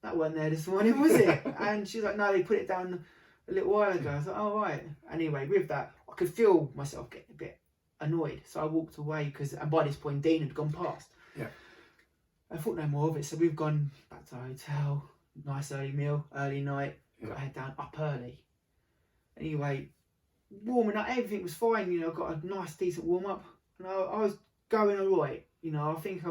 that wasn't there this morning, was it? And she's like, no, they put it down a little while ago. I was like, oh, right. Anyway, with that, I could feel myself getting a bit annoyed, so I walked away, and by this point, Dean had gone past. Yeah. I thought no more of it, so we've gone back to the hotel, nice early meal, early night, got to head down, up early. Anyway, warming up, everything was fine, got a nice, decent warm up, and I was going all right. I think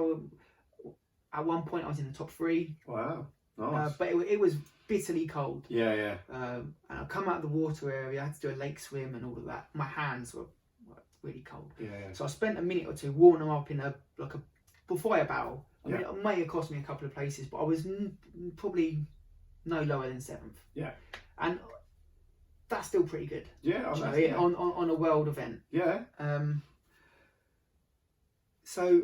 at one point I was in the top 3. Wow, nice. But it was bitterly cold. Yeah. And I come out of the water area, I had to do a lake swim and all of that. My hands were really cold. Yeah. So I spent a minute or two warming them up in a fire barrel. I mean, Yeah. it may have cost me a couple of places, but I was probably no lower than 7th. Yeah. And that's still pretty good. Yeah. On a world event. Yeah. So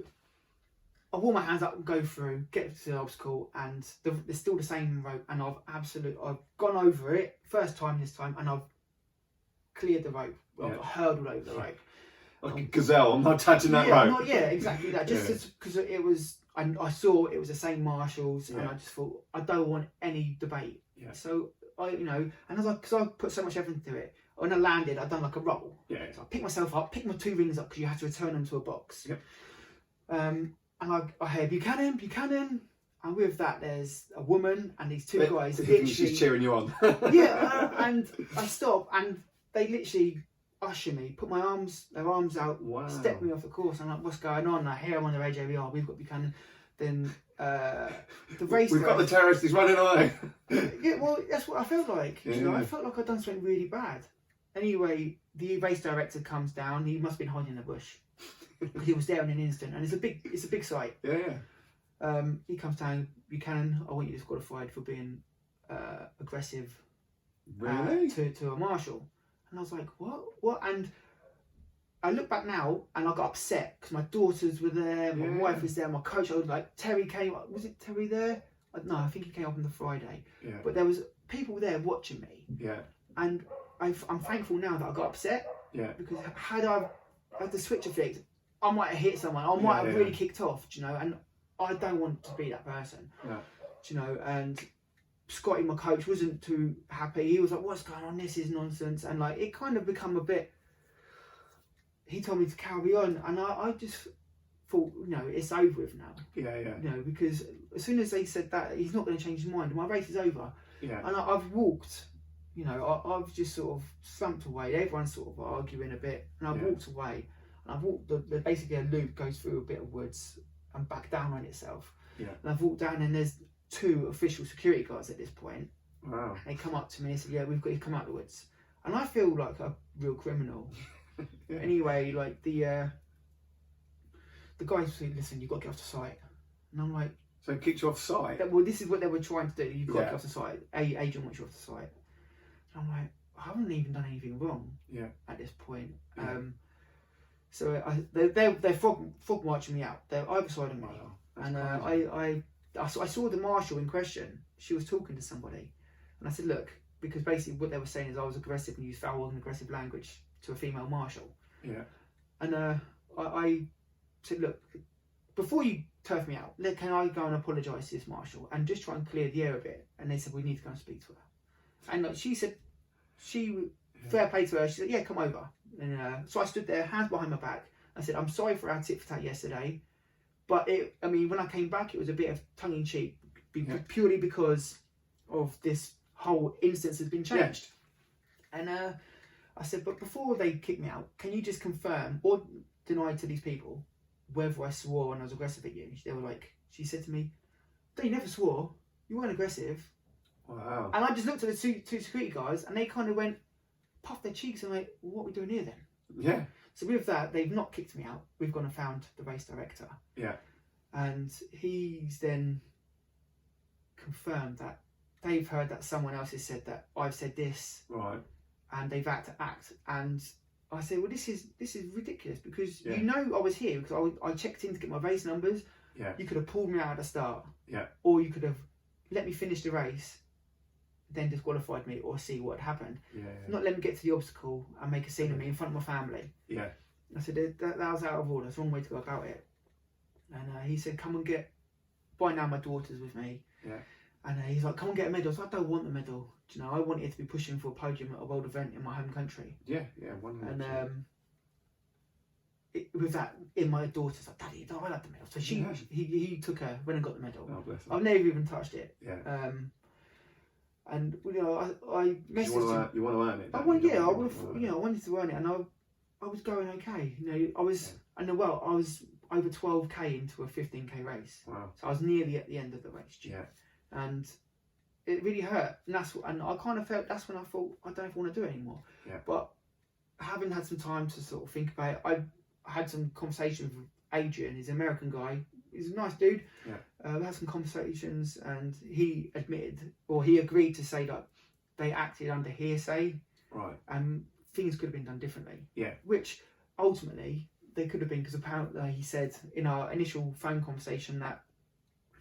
I warm my hands up and go through, get to the obstacle, and there's still the same rope, and I've gone over it first time this time, and I've cleared the rope. I've hurdled over the rope. Like a gazelle, I'm not touching that rope. Exactly that. Just because it was, I saw it was the same marshals, and I just thought I don't want any debate. Yeah. So and because I put so much effort into it, when I landed, I'd done like a roll. Yeah. So I picked myself up, picked my 2 rings up because you had to return them to a box. Yep. And I heard Buchanan, and with that there's a woman and these 2 guys. Literally, she's cheering you on. and I stop, and they literally usher me, put their arms out, step me off the course. I'm like, what's going on? I hear I'm on the AJBR, we've got Buchanan. Then the race. We've got the terrorist, he's running away. Yeah, well, that's what I felt like. Yeah. You know, I felt like I'd done something really bad. Anyway, the race director comes down. He must have been hiding in the bush. He was there in an instant, and it's a big site. Yeah. He comes down, Buchanan, I want you disqualified for being aggressive. Really? To a marshal. And I was like, what? And I look back now, and I got upset because my daughters were there, my wife was there, my coach. I was like, Terry came. Was it Terry there? No, I think he came up on the Friday. Yeah. But there was people there watching me. Yeah. And I'm thankful now that I got upset. Yeah. Because had the switch flicked, I might have hit someone. I might have really kicked off. You know, and I don't want to be that person. No. You know, and Scotty, my coach, wasn't too happy. He was like, what's going on? This is nonsense. And like, it kind of become a bit, he told me to carry on. And I just thought, you know, it's over with now. Yeah. You know, because as soon as they said that, he's not going to change his mind. My race is over. Yeah. And I've walked, you know, I've just sort of slumped away. Everyone's sort of arguing a bit. And I've walked away. And I've walked, basically a loop goes through a bit of woods and back down on itself. Yeah. And I've walked down, and there's 2 official security guards at this point. Wow. They come up to me and say, yeah, we've got you to come out of the woods. And I feel like a real criminal. Anyway, like the guys say, listen, you've got to get off the site. And I'm like, so it kicked you off site? Well, this is what they were trying to do. You've got to get off the site. Agent wants you off the site. And I'm like, I haven't even done anything wrong at this point. Yeah. So they're frog marching me out. They're either side of me. Wow. And I saw the marshal in question. She was talking to somebody, and I said, look, because basically what they were saying is I was aggressive and used foul and aggressive language to a female marshal. Yeah. And I said, look, before you turf me out, can I go and apologise to this marshal and just try and clear the air a bit? And they said, we need to go and speak to her. And she said, fair play to her. She said, yeah, come over. And so I stood there, hands behind my back. I said, I'm sorry for our tit for tat yesterday. But when I came back, it was a bit of tongue in cheek, purely because of this whole instance has been changed. Yeah. And I said, but before they kick me out, can you just confirm or deny to these people whether I swore when I was aggressive at you? They were like, she said to me, no, you never swore. You weren't aggressive. Wow. And I just looked at the two security guards, and they kind of went, puffed their cheeks, and like, what are we doing here then? Yeah. So with that, they've not kicked me out. We've gone and found the race director. Yeah. And he's then confirmed that they've heard that someone else has said that I've said this. Right. And they've had to act. And I said, well, this is ridiculous, because you know I was here because I checked in to get my race numbers. Yeah. You could have pulled me out at the start. Yeah. Or you could have let me finish the race, then disqualified me, or see what happened. Yeah. Not let me get to the obstacle and make a scene of me in front of my family. Yeah. I said, that was out of order. That's the wrong way to go about it. And he said, come and get, by now my daughter's with me. Yeah. And he's like, come and get a medal. So I don't want the medal. Do you know, I wanted to be pushing for a podium at a world event in my home country. Yeah, 100%. And with that, in my daughter's like, Daddy, I like the medal. So he took her, went and got the medal. Oh, bless her. I've never even touched it. Yeah. And you know, I messaged him. You want to earn it? I wanted to earn it, and I was going okay. You know, I was over 12k into a 15k race. Wow. So I was nearly at the end of the race. Yeah. And it really hurt, and I kind of felt that's when I thought I don't know if I want to do it anymore. Yeah. But having had some time to sort of think about it, I had some conversations with Adrian. He's an American guy. He's a nice dude. Yeah. We had some conversations, and he admitted, or he agreed to say that they acted under hearsay, Right. and things could have been done differently. Yeah. Which ultimately they could have been, because apparently he said in our initial phone conversation that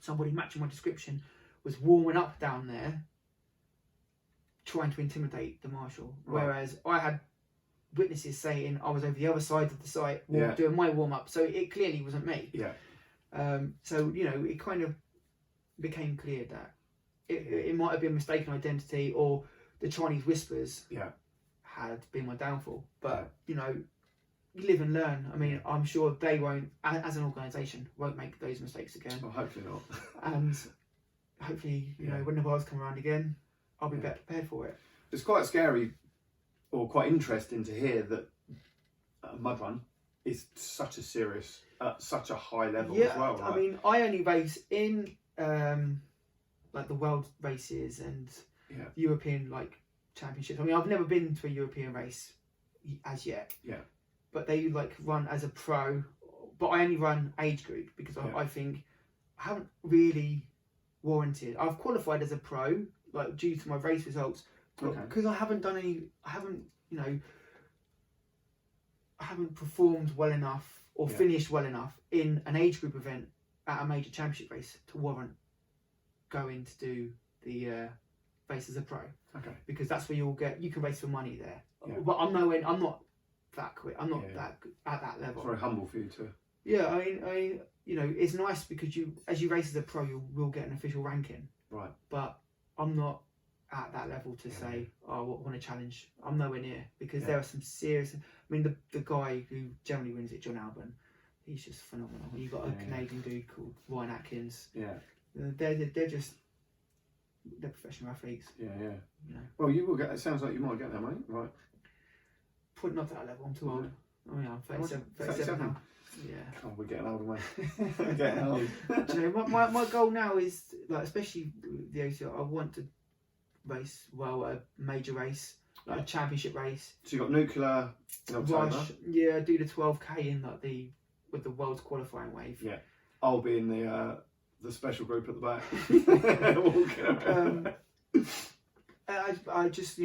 somebody matching my description was warming up down there, trying to intimidate the marshal, Right. whereas I had witnesses saying I was over the other side of the site Yeah. doing my warm up, so it clearly wasn't me. Yeah. So it kind of became clear that it might have been mistaken identity, or the Chinese whispers Yeah. had been my downfall. But you live and learn. I mean, I'm sure they won't, as an organisation, won't make those mistakes again. Well, hopefully not. And hopefully, when the bars come around again, I'll be better prepared for it. It's quite scary, or quite interesting to hear that mud run is such a serious, such a high level as well. Right? I mean, I only race in like the world races and European championships. I mean, I've never been to a European race as yet. Yeah. But they run as a pro, but I only run age group because I think I haven't really warranted. I've qualified as a pro, due to my race results, because I haven't done any. I haven't performed well enough or finished well enough in an age group event at a major championship race to warrant going to do the race as a pro. Okay. Because that's where you can race for money there. Yeah. But I'm not that quick. I'm not that at that level. It's very humble for you to. Yeah, I mean, it's nice because as you race as a pro, you will get an official ranking. Right. But I'm not at that level to say, I want to challenge. I'm nowhere near, because there are some serious. I mean, the guy who generally wins it, John Albon, he's just phenomenal. You've got a Canadian dude called Ryan Atkins. Yeah. They're professional athletes. Yeah. You know. Well, you will get. It sounds like you might get there, mate. Right. Probably not to that level. I'm too old. I mean, I'm 37 now. Yeah. Oh, we're getting older, mate. We're getting old. Do you know, my goal now is, especially the OCR, I want to race a major race, a championship race. So you got nuclear in October. Rush, do the 12k in with the world's qualifying wave. Yeah. I'll be in the special group at the back. Walking around. I just,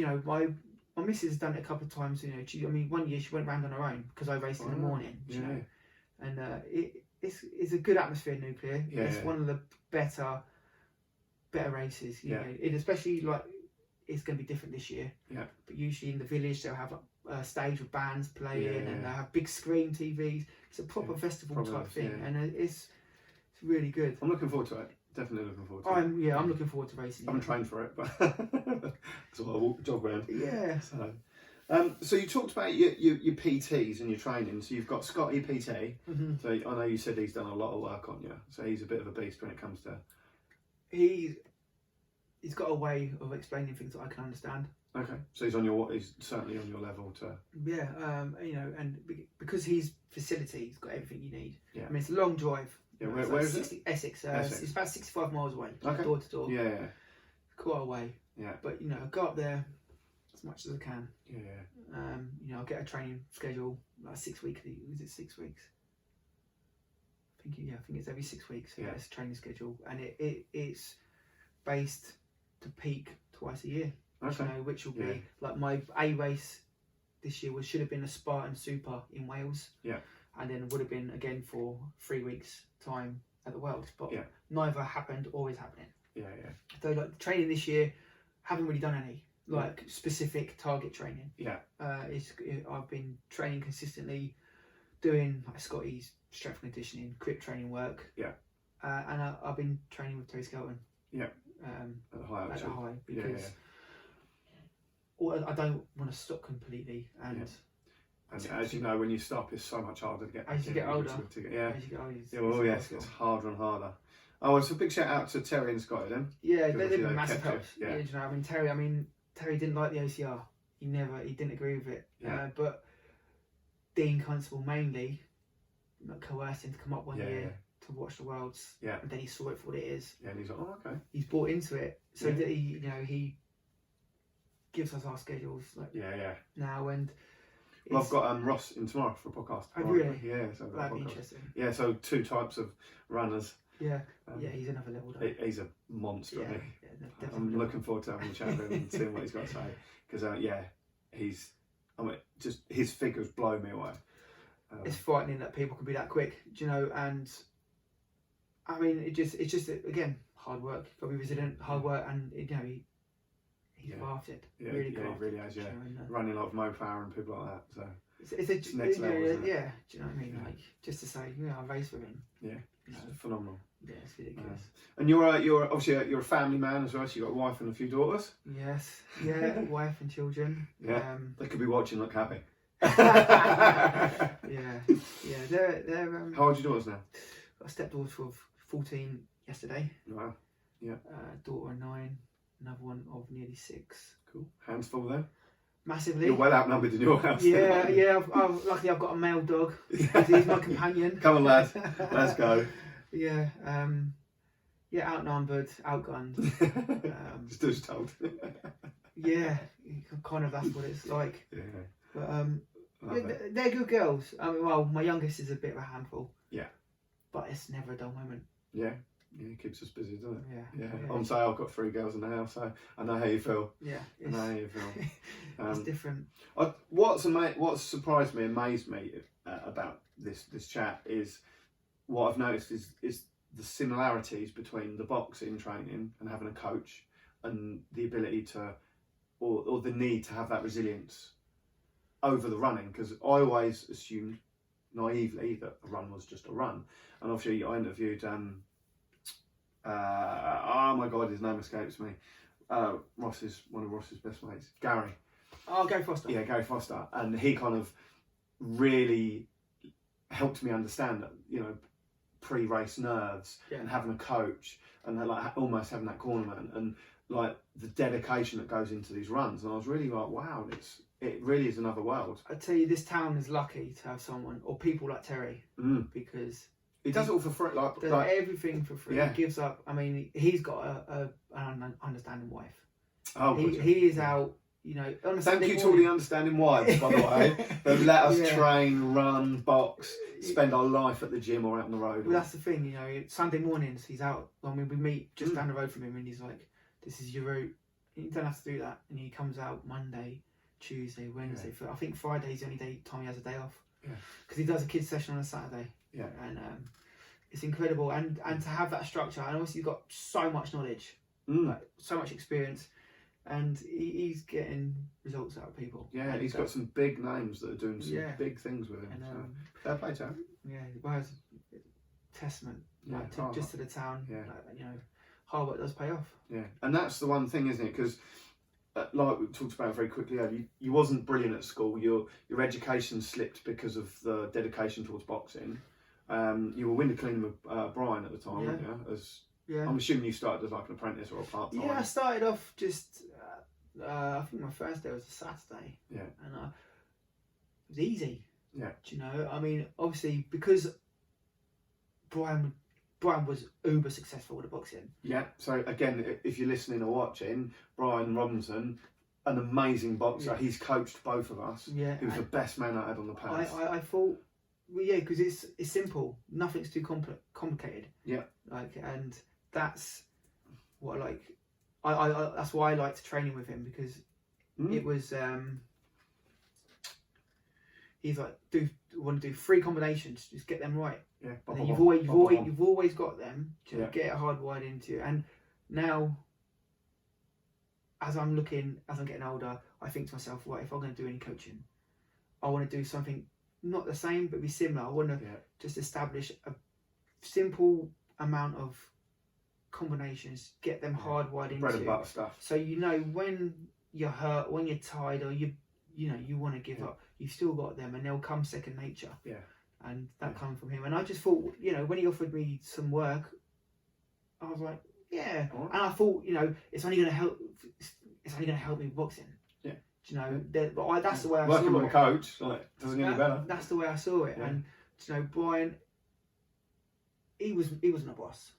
my missus has done it a couple of times. One year she went round on her own because I raced in the morning. You know, and it's a good atmosphere, nuclear. Yeah, it's one of the better races. You know, especially it's going to be different this year. Yeah. But usually in the village they'll have a stage with bands playing, and they'll have big screen TVs. It's a proper festival type thing, and it's really good. I'm looking forward to it. Definitely looking forward to it. I'm looking forward to racing. I haven't trained for it, but so I jog around. Yeah. So you talked about your PTs and your training. So you've got Scotty PT. Mm-hmm. So I know you said he's done a lot of work on you. So he's a bit of a beast when it comes to. He's got a way of explaining things that I can understand. Okay. So he's certainly on your level to. Yeah. And because he's facility, he's got everything you need. Yeah. I mean, it's a long drive. Yeah. Where is it? Essex. Essex. It's about 65 miles away, Okay. door to door. Yeah. Quite a way. Yeah. But I go up there as much as I can. Yeah. I'll get a training schedule 6 weeks. Was it 6 weeks? I think it's every 6 weeks. Yeah. It's a training schedule, and it's based to peak twice a year. Okay. Which will be my A race this year should have been a Spartan Super in Wales. Yeah. And then would have been again for 3 weeks time at the Worlds, but neither happened or is happening. Yeah. So the training this year, haven't really done any specific target training. Yeah. I've been training consistently, doing Scotty's strength and conditioning, grip training work. Yeah. And I've been training with Terry Skelton. Yeah. At the high because I don't want to stop completely and as you know, when you stop, it's so much harder to get back. As you get older, it gets harder and harder. Oh, it's a big shout out to Terry and Scotty then. Yeah, they've been massive help. Terry didn't like the OCR. He didn't agree with it. Yeah. But Dean Constable mainly coerced him to come up one year to watch the Worlds. Yeah. And then he saw it for what it is. Yeah, and he's like, oh, okay. He's bought into it, so that he gives us our schedules now and. Well, I've got Ross in tomorrow for a podcast. Oh, really? Yeah, so I've got That'd a be podcast. interesting. Yeah, so 2 types of runners. Yeah, he's another level. Though. He's a monster. Yeah, I'm looking forward to having a chat with him and seeing what he's got to say. Because just his figures blow me away. It's frightening that people can be that quick, do you know? And I mean, it's just again hard work. Got to be resilient, hard work, and he's crafted. Yeah, really he crafted. really has. Yeah, You know, and, running a lot of Mo Power and people like that. So it's next level, isn't it? Yeah, do you know what I mean? Like just to say, I race with him. Yeah, it's phenomenal. Yeah, it's ridiculous. And you're obviously you're a family man as well. So you've got a wife and a few daughters. Yes, yeah, wife and children. Yeah, they could be watching. Look happy. yeah, they're. How old are your daughters now? Got a stepdaughter of 14 yesterday. Wow. Yeah. Daughter of 9, another one of nearly 6. Cool. Hands full then. Massively. You're well outnumbered in your house. Yeah, yeah. Luckily, I've got a male dog. He's my companion. Come on, lads. Let's go. Yeah. Outnumbered, outgunned. Just as told. Yeah, kind of. That's what it's like. Yeah. But they're good girls. I mean, well, my youngest is a bit of a handful. Yeah. But it's never a dull moment. Yeah. Yeah, it keeps us busy, doesn't it? Yeah. On say I've got 3 girls in the house, so I know how you feel. Yeah. I know how you feel. It's different. What surprised me, amazed me about this chat is what I've noticed is the similarities between the boxing training and having a coach and the ability to, or the need to have that resilience over the running, because I always assumed naively that a run was just a run. And obviously I interviewed oh my god, his name escapes me. One of Ross's best mates, Gary. Oh, Gary Foster. Yeah, Gary Foster, and he kind of really helped me understand that, pre-race nerves and having a coach and like almost having that cornerman and like the dedication that goes into these runs. And I was really like, wow, it really is another world. I tell you, this town is lucky to have someone or people like Terry because he does it all for free. Does everything for free. Yeah. He gives up. I mean, he's got an understanding wife. Oh, he is out. On a Thank you to all the understanding wives, by the way. They've let us train, run, box, spend our life at the gym or out on the road. Well, that's the thing, Sunday mornings he's out. I mean, we meet just down the road from him, and he's like, "This is your route. You don't have to do that." And he comes out Monday, Tuesday, Wednesday. I think Friday's the only time he has a day off. Yeah. Because he does a kids session on a Saturday. Yeah. And it's incredible, and to have that structure, and obviously you've got so much knowledge, like, so much experience. And he's getting results out of people. Yeah, and he's got some big names that are doing some big things with him. And, so fair play to him. Yeah, well, it's a testament just to the town. Yeah. Hard work does pay off. Yeah, and that's the one thing, isn't it? Because like we talked about very quickly earlier, you wasn't brilliant at school. Your education slipped because of the dedication towards boxing. You were window cleaning with Brian at the time, weren't you? Yeah. I'm assuming you started as like an apprentice or a part-time. Yeah, I started off just, I think my first day was a Saturday. Yeah. And it was easy. Yeah. Do you know? I mean, obviously, because Brian was uber successful with the boxing. Yeah, so again, if you're listening or watching, Brian Robinson, an amazing boxer. Yeah. He's coached both of us. Yeah. He was the best man I had on the pads. I thought, well, yeah, because it's simple. Nothing's too complicated. Yeah. And that's what I that's why I liked training with him, because it was he's like, want to do 3 combinations, just get them right. Yeah. And then you've always got them to get it hardwired into you. And now, as I'm getting older, I think to myself, right, if I'm going to do any coaching, I want to do something not the same but be similar. I want to just establish a simple amount of combinations, get them hardwired into bread and butter stuff. So when you're hurt, when you're tired, or you want to give up, you've still got them, and they'll come second nature. Yeah. And that comes from him. And I just thought, when he offered me some work, I was like, yeah. Right. And I thought, it's only going to help. It's only going to help me with boxing. Yeah. But that's the way I saw it. Working with a coach, doesn't get any better. That's the way I saw it. Yeah. And Brian, he wasn't a boss.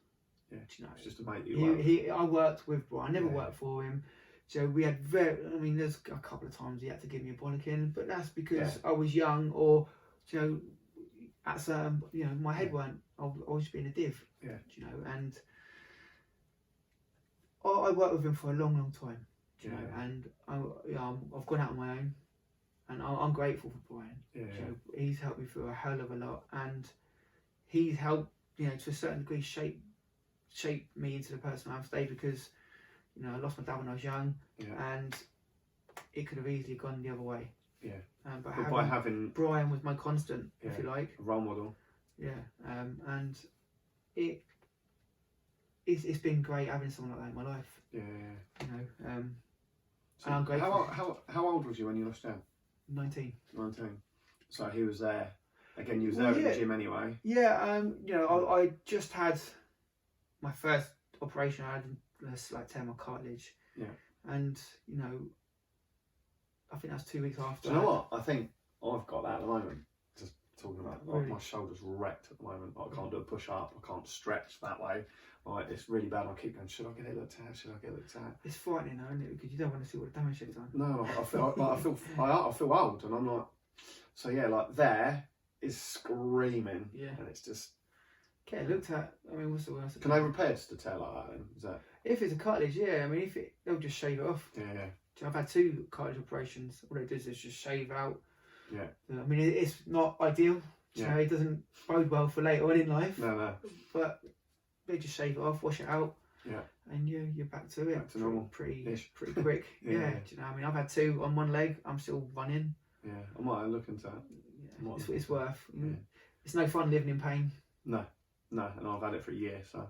Yeah. It's just a mate you work. I worked with Brian. I never worked for him. So we had there's a couple of times he had to give me a bollocking, but that's because I was young, or at certain, my head weren't. I was just being a div. Yeah. And I worked with him for a long, long time. And I've gone out on my own, and I'm grateful for Brian. He's helped me through a hell of a lot, and he's helped, to a certain degree, shape me into the person I am today, because I lost my dad when I was young, and it could have easily gone the other way. But by having Brian was my constant, if you like, a role model. And it's been great having someone like that in my life. So and I'm grateful. How old was you when you lost Dad? 19. So he was there. Again, you was there at the gym anyway. I just had my first operation. I had tear my cartilage. And I think that's 2 weeks after. Do you know what? I think I've got that at the moment. Just talking about my shoulder's wrecked at the moment. I can't do a push up. I can't stretch that way. It's really bad. I keep going, should I get it looked at? Should I get it looked at? It's frightening though, isn't it? Because you don't want to see what the damage is done. No, I feel old, and I'm like, so there is screaming. And it's just. Get it looked at. I mean, what's the worst? Can they repair just a tear like that then? Is that? If it's a cartilage, I mean, they'll just shave it off. I've had 2 cartilage operations. All they do is just shave out. I mean, it's not ideal. It doesn't bode well for later on in life. No. But they just shave it off, wash it out. And you're back to it. Back to normal. Pretty quick. Do you know? I mean, I've had 2 on one leg. I'm still running. I might look into that. It's worth. It's no fun living in pain. No, and I've had it for a year, so.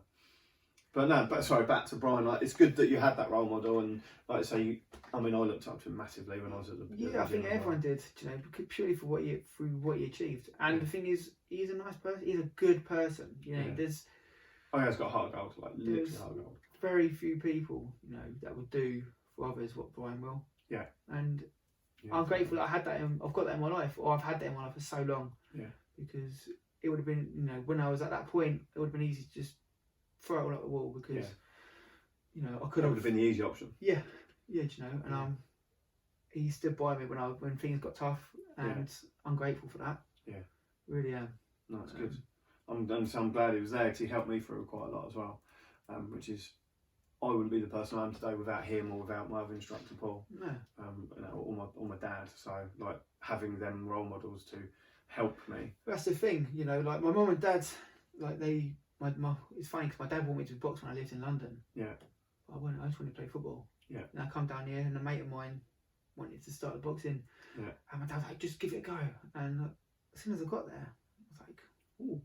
But sorry, back to Brian. It's good that you had that role model, and like I say, I looked up to him massively when I was at the. I think everyone did, purely for what he achieved. And the thing is, he's a nice person. He's a good person. There's. Oh yeah, he's got heart of gold, literally heart of gold. Very few people, that would do for others what Brian will. And I'm grateful that I had that. I've got that in my life, or I've had that in my life for so long. Because it would have been, when I was at that point, it would have been easy to just throw it all at the wall, because I could have. That would have been the easy option. And he stood by me when things got tough, and I'm grateful for that. Really am. No, it's good. I'm glad he was there, because he helped me through quite a lot as well, which is, I wouldn't be the person I am today without him or without my other instructor Paul. No. Or my dad. So having them role models to help me. That's the thing, like my mum and dad, it's funny because my dad wanted me to box when I lived in London. I just wanted to play football. And I come down here, and a mate of mine wanted to start the boxing. And my dad was like, just give it a go. And as soon as I got there, I was like, oh,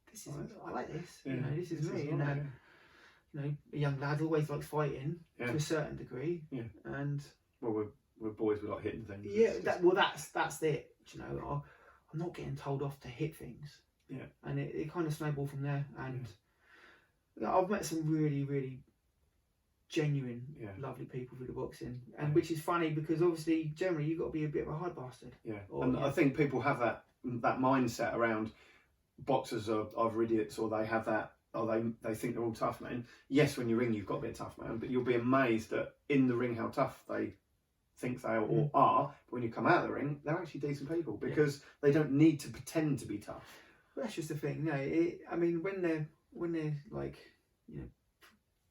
this is, I like this. This is me. A young lad always likes fighting to a certain degree. And we're boys, we like hitting things. That's it. I'm not getting told off to hit things. And it kind of snowballed from there. And I've met some really, really genuine, lovely people through the boxing. And which is funny, because obviously, generally, you've got to be a bit of a hard bastard. I think people have that mindset around boxers are either idiots, or they have that, or they think they're all tough men. Yes, when you ring, you've got to be a tough man, but you'll be amazed at in the ring how tough they think they or are. But when you come out of the ring, they're actually decent people, because they don't need to pretend to be tough. Well, that's just the thing. When they're like,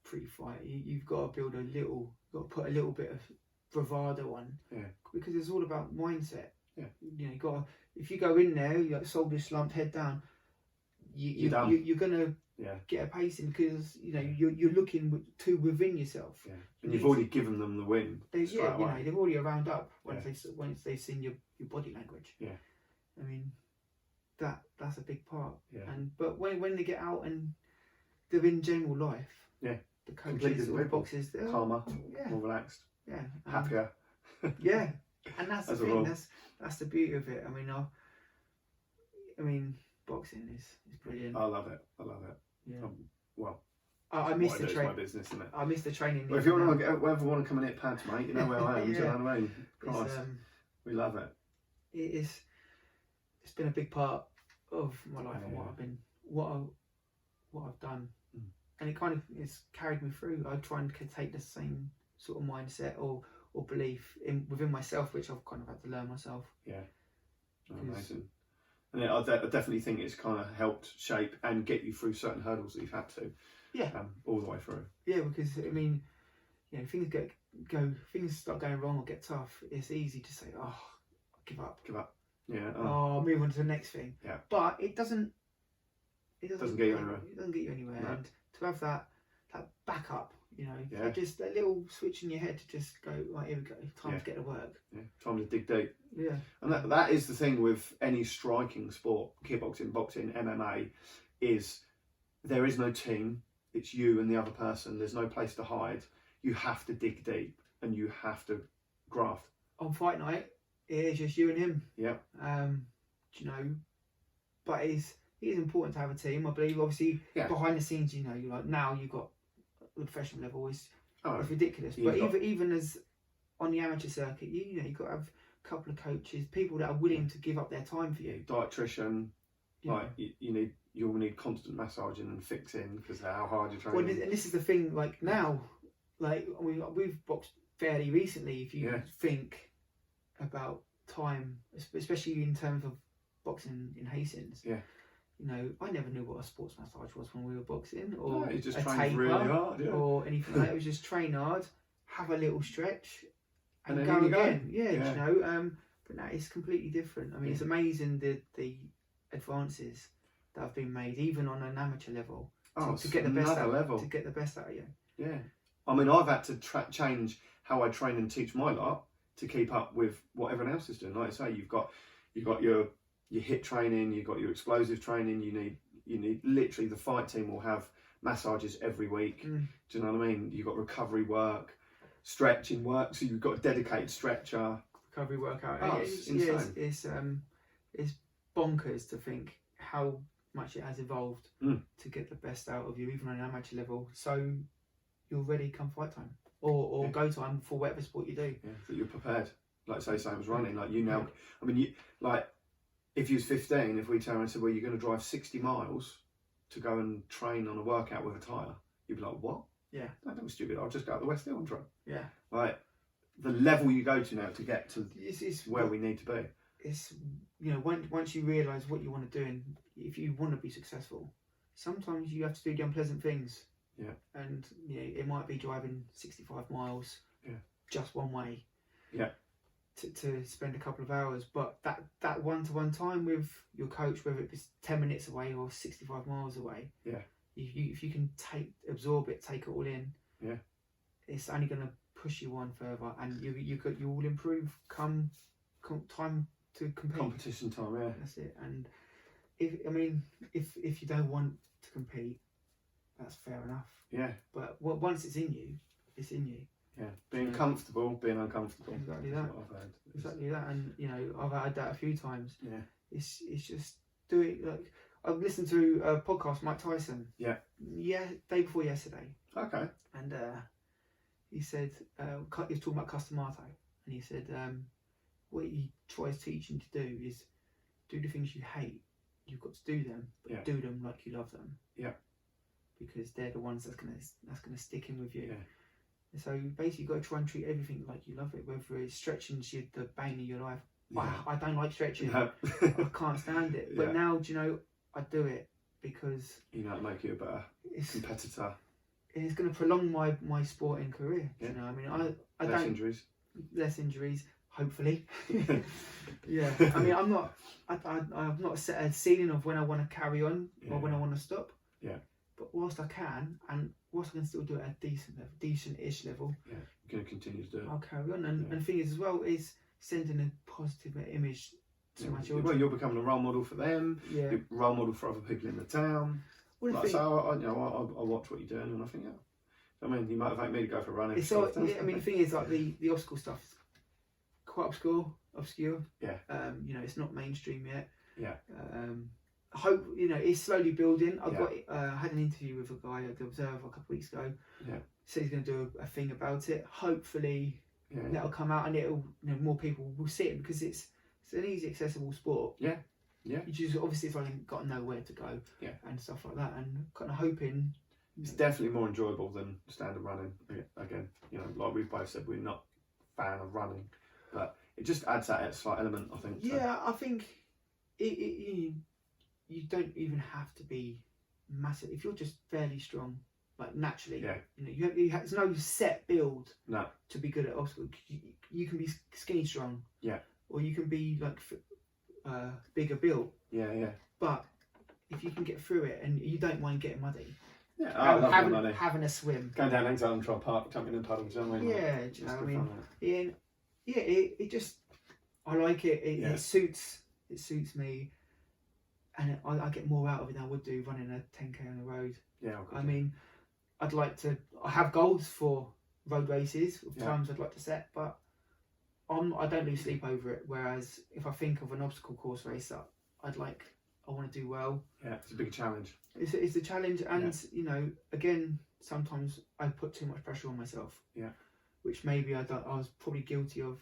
pre-fight, you've got to put a little bit of bravado on, because it's all about mindset. You got to, if you go in there, you're like shoulders slumped, head down, you're gonna get a pacing, because you're looking to within yourself. And you've already given them the win. They've already a round up once they've seen your body language. I mean, that's a big part. But when they get out and they're in general life, the coaches or the boxers, they're calmer, more relaxed, happier. And that's the thing. That's the beauty of it. I mean, boxing is brilliant. I love it. I miss the training. My business, isn't it? I miss the training. Well, if you want to ever want to come and hit pads, mate, you know where I am. Do you know what I mean? Christ, we love it. It's been a big part of my life and what I've done, and it's carried me through. I try and take the same sort of mindset or belief within myself, which I've kind of had to learn myself. Yeah, amazing. And I definitely think it's kind of helped shape and get you through certain hurdles that you've had to. Yeah. All the way through. Yeah, because I mean, you know, things start going wrong or get tough. It's easy to say, "Oh, give up." Yeah. Oh, move on to the next thing. Yeah. But it doesn't get you anywhere. It doesn't get you anywhere. No. And to have that backup, you know, Yeah. just a little switch in your head to just go, right, here we go, time to get to work. Yeah. Time to dig deep. Yeah. And that is the thing with any striking sport, kickboxing, boxing, MMA, is there is no team. It's you and the other person. There's no place to hide. You have to dig deep and you have to graft. On fight night, it is just you and him. Yeah. You know, but it is important to have a team. I believe, obviously, behind the scenes, you know, you're like, now you've got the professional level is ridiculous. But even as on the amateur circuit, you know, you've got to have a couple of coaches, people that are willing to give up their time for you. Dietitian, like you'll need constant massaging and fixing because of how hard you're training. Well, and this is the thing. Like now, like we've boxed fairly recently. If you think about time, especially in terms of boxing in Hastings. Yeah. You know, I never knew what a sports massage was when we were boxing, or you just a trained taper, really hard, or anything like that. It was just train hard, have a little stretch, and then go you again. go. Yeah, you know. But now it's completely different. I mean, it's amazing the advances that have been made, even on an amateur level, to get the best out. To get the best out of you. Yeah. I mean, I've had to change how I train and teach my lot to keep up with what everyone else is doing. Like I say, you've got your HIIT training, you've got your explosive training. You need literally, the fight team will have massages every week. Do you know what I mean? You've got recovery work, stretching work, so you've got a dedicated stretcher. Recovery workout. Oh, it's insane. It's bonkers to think how much it has evolved to get the best out of you, even on an amateur level. So you're ready come fight time or go time for whatever sport you do. Yeah, that you're prepared. Like say same as running. Like you now, I mean, if you was 15, if we turned around and said, well, you're going to drive 60 miles to go and train on a workout with a tyre, you'd be like, what? Yeah. That was stupid. I'll just go out the West Hill and try. Yeah. Like the level you go to now to get to where we need to be. It's, you know, once you realise what you want to do, and if you want to be successful, sometimes you have to do the unpleasant things. Yeah. And you know, it might be driving 65 miles just one way. Yeah. To spend a couple of hours, but that one-to-one time with your coach, whether it was 10 minutes away or 65 miles away, if you can absorb it, take it all in, it's only going to push you on further, and you will improve come time to compete. Competition time, that's it. And if you don't want to compete, that's fair enough. Yeah. But once it's in you, it's in you. Yeah, being comfortable, being uncomfortable. Exactly that. Exactly that, and you know, I've had that a few times. Yeah, it's just do it. Like I've listened to a podcast, Mike Tyson. Yeah, day before yesterday. Okay. And he said he was talking about Customato, and he said what he tries teaching to do is do the things you hate. You've got to do them, but do them like you love them. Yeah. Because they're the ones that's gonna stick in with you. Yeah. So basically, you've got to try and treat everything like you love it, whether it's stretching the bane of your life. Wow, I don't like stretching. No. I can't stand it. But now, do you know, I do it because you know, it'll make you a better competitor. It's going to prolong my sporting career. Yeah. You know, I mean, I don't less injuries, hopefully. Yeah, I mean, I've not set a ceiling of when I want to carry on or when I want to stop. Yeah. But whilst I can, and whilst I can still do it at a decent-ish level, you're going to continue to do it. I'll carry on. And the thing is, as well, is sending a positive image to my children. Well, you're becoming a role model for them. Yeah. You're a role model for other people in the town. So I watch what you're doing, and I think, I mean, you motivate me to go for running. I mean, the thing is, like the obstacle stuff is quite obscure. Yeah. You know, it's not mainstream yet. Yeah. I hope, you know, it's slowly building. I had an interview with a guy at the Observer a couple of weeks ago. Yeah. Said he's going to do a thing about it. Hopefully, that'll come out and it'll, you know, more people will see it, because it's an easy, accessible sport. Yeah. Yeah. You just obviously it's only got to know where to go. Yeah. And stuff like that. And kind of hoping It's definitely more enjoyable than standard running. Again, you know, like we've both said, we're not a fan of running, but it just adds that slight element, I think. Yeah, I think you don't even have to be massive if you're just fairly strong, like naturally. Yeah. You know, there's no set build. No. To be good at obstacles, you can be skinny strong. Yeah. Or you can be like bigger built. Yeah, yeah. But if you can get through it and you don't mind getting muddy. Yeah, I love getting muddy. Having a swim. Going down Exile and Trial Park, jumping in puddles, you know what I mean? Yeah, Like, do you know what I mean? It just, I like it. It suits me, and I get more out of it than I would do running a 10k on the road. Yeah, I mean, I have goals for road races of times I'd like to set, but I don't lose sleep over it. Whereas if I think of an obstacle course race that I want to do well. Yeah, it's a big challenge. It's a challenge, and you know, again, sometimes I put too much pressure on myself. Yeah. Which maybe I was probably guilty of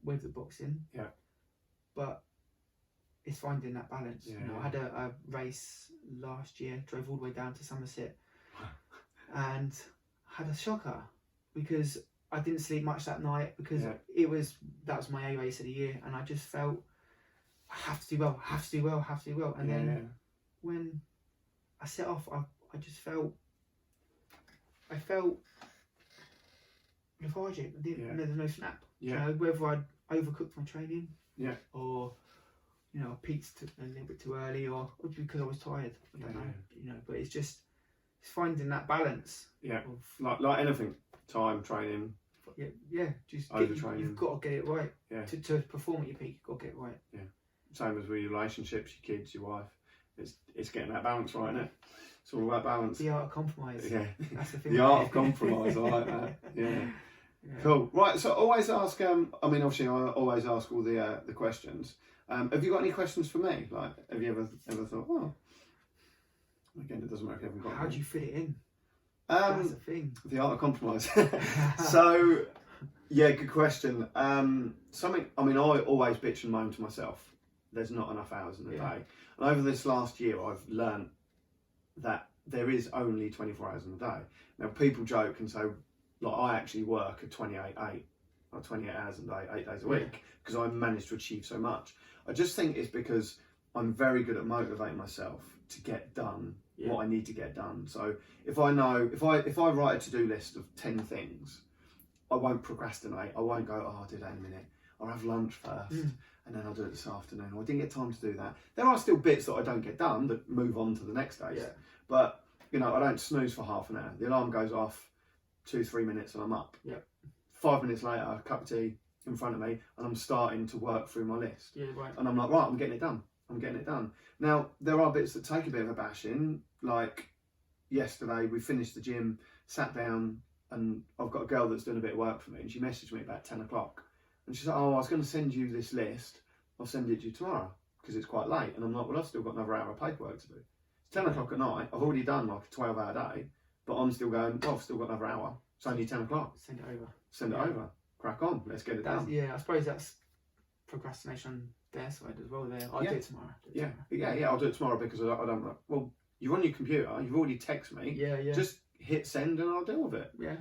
with the boxing. Yeah. But it's finding that balance. Yeah, you know, I had a race last year, drove all the way down to Somerset, and had a shocker because I didn't sleep much that night because that was my A race of the year, and I just felt I have to do well, and then when I set off, I just felt lethargic. There's no snap. Yeah. You know, whether I'd overcooked my training. Yeah. Or, you know, I peaked a little bit too early, or because I was tired. I don't know. You know, but it's finding that balance. Yeah. Like anything, time, training. Yeah. Just you've got to get it right. Yeah. To perform at your peak, you've got to get it right. Yeah. Same as with your relationships, your kids, your wife. It's getting that balance right, isn't it? It's all about balance. The art of compromise. Yeah. That's the thing. The art of compromise. I like that. Yeah. Cool. Right. So always ask. I mean, obviously, I always ask all the questions. Have you got any questions for me? Like, have you ever thought, well, again, it doesn't matter if you haven't got. How do you fit it in? That's the thing. The art of compromise. So, yeah, good question. Something. I mean, I always bitch and moan to myself. There's not enough hours in the day. And over this last year, I've learned that there is only 24 hours in the day. Now, people joke and say, like, I actually work at 28 hours a day, 8 days a week, because I managed to achieve so much. I just think it's because I'm very good at motivating myself to get done what I need to get done. So if I know, if I write a to-do list of 10 things, I won't procrastinate. I won't go, oh, I'll do that in a minute. I'll have lunch first. And then I'll do it this afternoon. I didn't get time to do that. There are still bits that I don't get done that move on to the next day. Yeah. But, you know, I don't snooze for half an hour. The alarm goes off 2-3 minutes and I'm up. Yeah. 5 minutes later, a cup of tea in front of me and I'm starting to work through my list. Yeah, right. And I'm like, right, I'm getting it done. Now, there are bits that take a bit of a bashing. Like yesterday, we finished the gym, sat down, and I've got a girl that's doing a bit of work for me and she messaged me about 10 o'clock. And she's like, oh, I was going to send you this list. I'll send it to you tomorrow because it's quite late. And I'm like, well, I've still got another hour of paperwork to do. It's 10 o'clock at night. I've already done like a 12-hour day, but I'm still going, well, I've still got another hour. It's only 10 o'clock. Send it over. Send it over. Crack on. Let's get it done. Yeah, I suppose that's procrastination on their side as well. I'll do it tomorrow. Yeah, I'll do it tomorrow because I don't, well, you're on your computer. You've already texted me. Yeah. Just hit send and I'll deal with it. Yeah.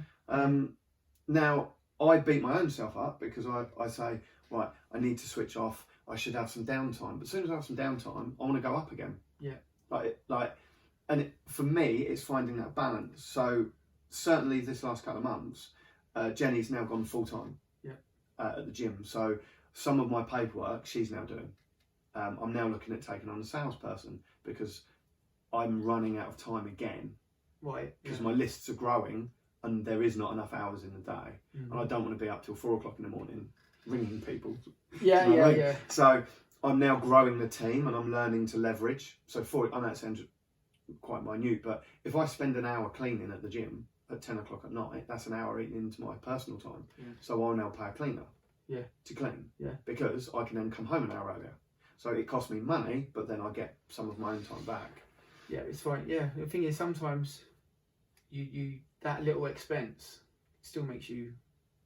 Now, I beat my own self up because I say, right, I need to switch off. I should have some downtime. But as soon as I have some downtime, I want to go up again. Yeah. For me, it's finding that balance. So certainly this last couple of months, Jenny's now gone full time. Yeah. At the gym. So some of my paperwork she's now doing. I'm now looking at taking on a salesperson because I'm running out of time again. Right. Because my lists are growing. And there is not enough hours in the day, and I don't want to be up till 4 o'clock in the morning ringing people. Yeah. So I'm now growing the team, and I'm learning to leverage. So I know it sounds quite minute, but if I spend an hour cleaning at the gym at 10 o'clock at night, that's an hour eating into my personal time. Yeah. So I'll now pay a cleaner. To clean. Yeah. Because I can then come home an hour earlier. So it costs me money, but then I get some of my own time back. Yeah, it's fine. Yeah, the thing is sometimes you that little expense still makes you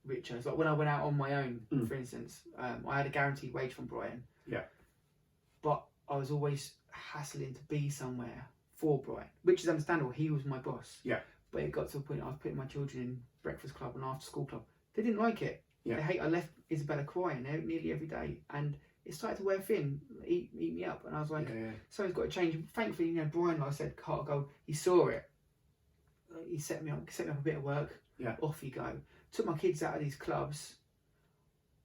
richer. It's like when I went out on my own, for instance, I had a guaranteed wage from Brighton. Yeah. But I was always hassling to be somewhere for Brian, which is understandable. He was my boss. Yeah. But it got to a point I was putting my children in breakfast club and after school club. They didn't like it. Yeah. I left Isabella crying nearly every day, and it started to wear thin, eat me up. And I was like, something's got to change. And thankfully, Brian, like I said, heart of gold, he saw it. He set me up a bit of work. Yeah. Off you go. Took my kids out of these clubs.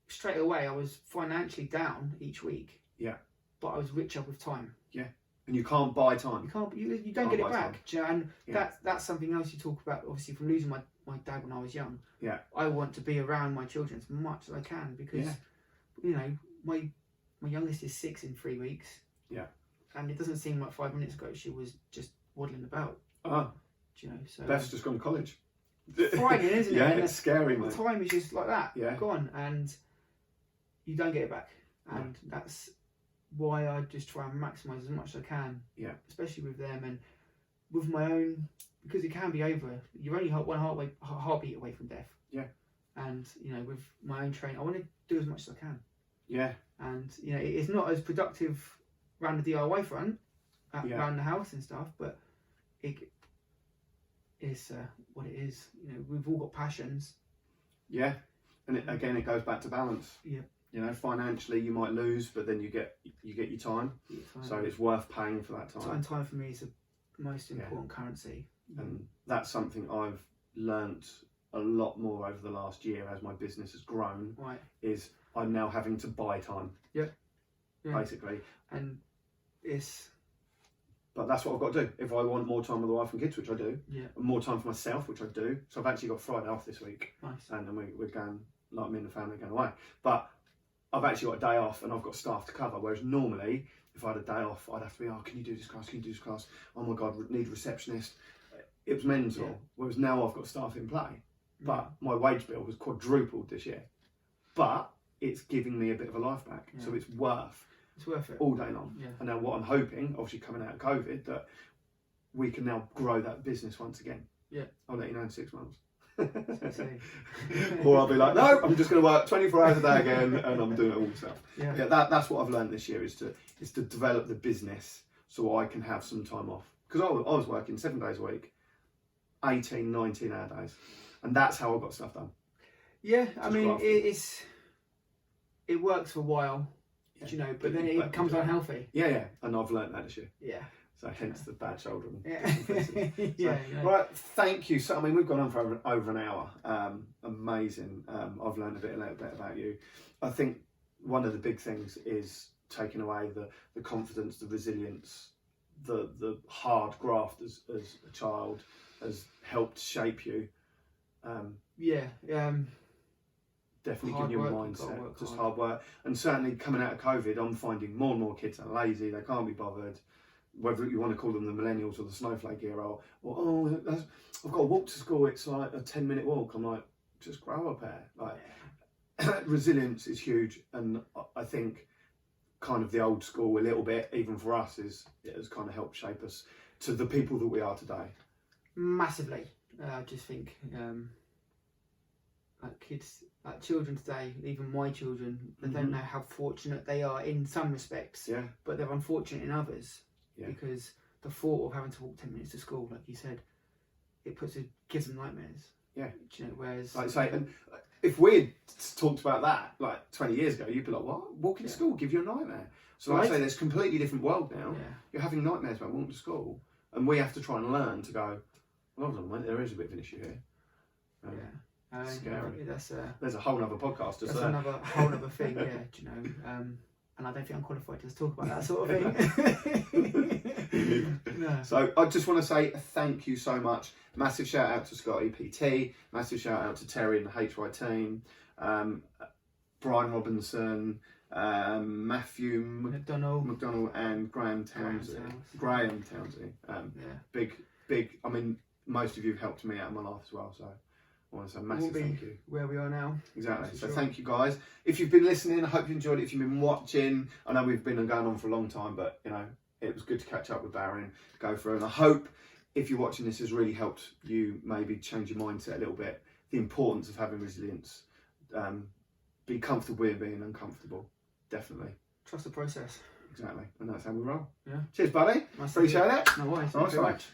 Straight away, I was financially down each week. Yeah. But I was richer with time. Yeah. And you can't buy time. You don't get it back. Do you know? And that's something else you talk about, obviously, from losing my dad when I was young. Yeah. I want to be around my children as much as I can because, my youngest is 6 in 3 weeks. Yeah. And it doesn't seem like 5 minutes ago she was just waddling about. Oh. Do you know? So Beth's just gone to college. Frightening, isn't it? Yeah, and it's scary, mate. The time is just like that. Yeah. Gone. And you don't get it back. And that's why I just try and maximise as much as I can. Yeah. Especially with them and with my own, because it can be over. You're only one heartbeat away from death. Yeah. And with my own training, I want to do as much as I can. Yeah. And it's not as productive around the DIY front, around the house and stuff, but it is what it is. We've all got passions. Yeah. And it goes back to balance. Yeah. Financially you might lose, but then you get your time. So it's worth paying for that time. Time for me is the most important currency. And that's something I've learnt a lot more over the last year as my business has grown. Right. Is I'm now having to buy time. Yeah. Basically. And but that's what I've got to do. If I want more time with the wife and kids, which I do, and more time for myself, which I do. So I've actually got Friday off this week. Nice. And then we're going, like me and the family are going away. But I've actually got a day off and I've got staff to cover. Whereas normally, if I had a day off, I'd have to be, can you do this class? Can you do this class? Oh my God, need a receptionist. It was mental. Yeah. Whereas now I've got staff in play. But my wage bill has quadrupled this year. But it's giving me a bit of a life back. So it's worth it all day long. Yeah. And now what I'm hoping, obviously coming out of COVID, that we can now grow that business once again. Yeah. I'll let you know in 6 months. Or I'll be like, no, I'm just going to work 24 hours a day again and I'm doing it all myself. Yeah. That's what I've learned this year is to develop the business so I can have some time off. Because I was working 7 days a week, 18, 19 hour days. And that's how I got stuff done. Yeah, I mean, it works for a while, but then it becomes unhealthy. Yeah, and I've learnt that this year. Yeah. So hence the bad shoulder. Yeah. Right, thank you. So we've gone on for over an hour. Amazing. I've learned a little bit about you. I think one of the big things is taking away the confidence, the resilience, the hard graft as a child has helped shape you. Definitely giving you a mindset, just hard work. And certainly coming out of COVID, I'm finding more and more kids are lazy, they can't be bothered. Whether you want to call them the millennials or the snowflake era, or I've got to walk to school, it's like a 10-minute walk. I'm like, just grow a pair. Resilience is huge, and I think kind of the old school a little bit, even for us, it has kind of helped shape us to the people that we are today. Massively. I just think children today, even my children, they don't know how fortunate they are in some respects, but they're unfortunate in others. Because the thought of having to walk 10 minutes to school, like you said, gives them nightmares. Yeah. Whereas, like say, and if we had talked about that like 20 years ago, you'd be like, "What? Walking to school give you a nightmare?" So I say, there's a completely different world now. Yeah. You're having nightmares about walking to school, and we have to try and learn to go. Well, hold on, there is a bit of an issue here. Scary. There's a whole other podcast. That's another whole other thing. And I don't think I'm qualified to talk about that sort of thing. No. So I just want to say thank you so much. Massive shout out to Scotty PT. Massive shout out to Terry and the HY team. Brian Robinson, Matthew McDonald and Graham Townsend. Big. I mean, most of you have helped me out in my life as well. So I want to say massive thank you. Where we are now. Exactly. So thank you guys. If you've been listening, I hope you enjoyed it. If you've been watching, I know we've been going on for a long time, but it was good to catch up with Barry and go through. And I hope if you're watching this has really helped you maybe change your mindset a little bit. The importance of having resilience. Be comfortable with being uncomfortable. Definitely. Trust the process. Exactly. And that's how we roll. Yeah. Cheers, buddy. Nice Appreciate it. No worries. Nice Thank you very one. much.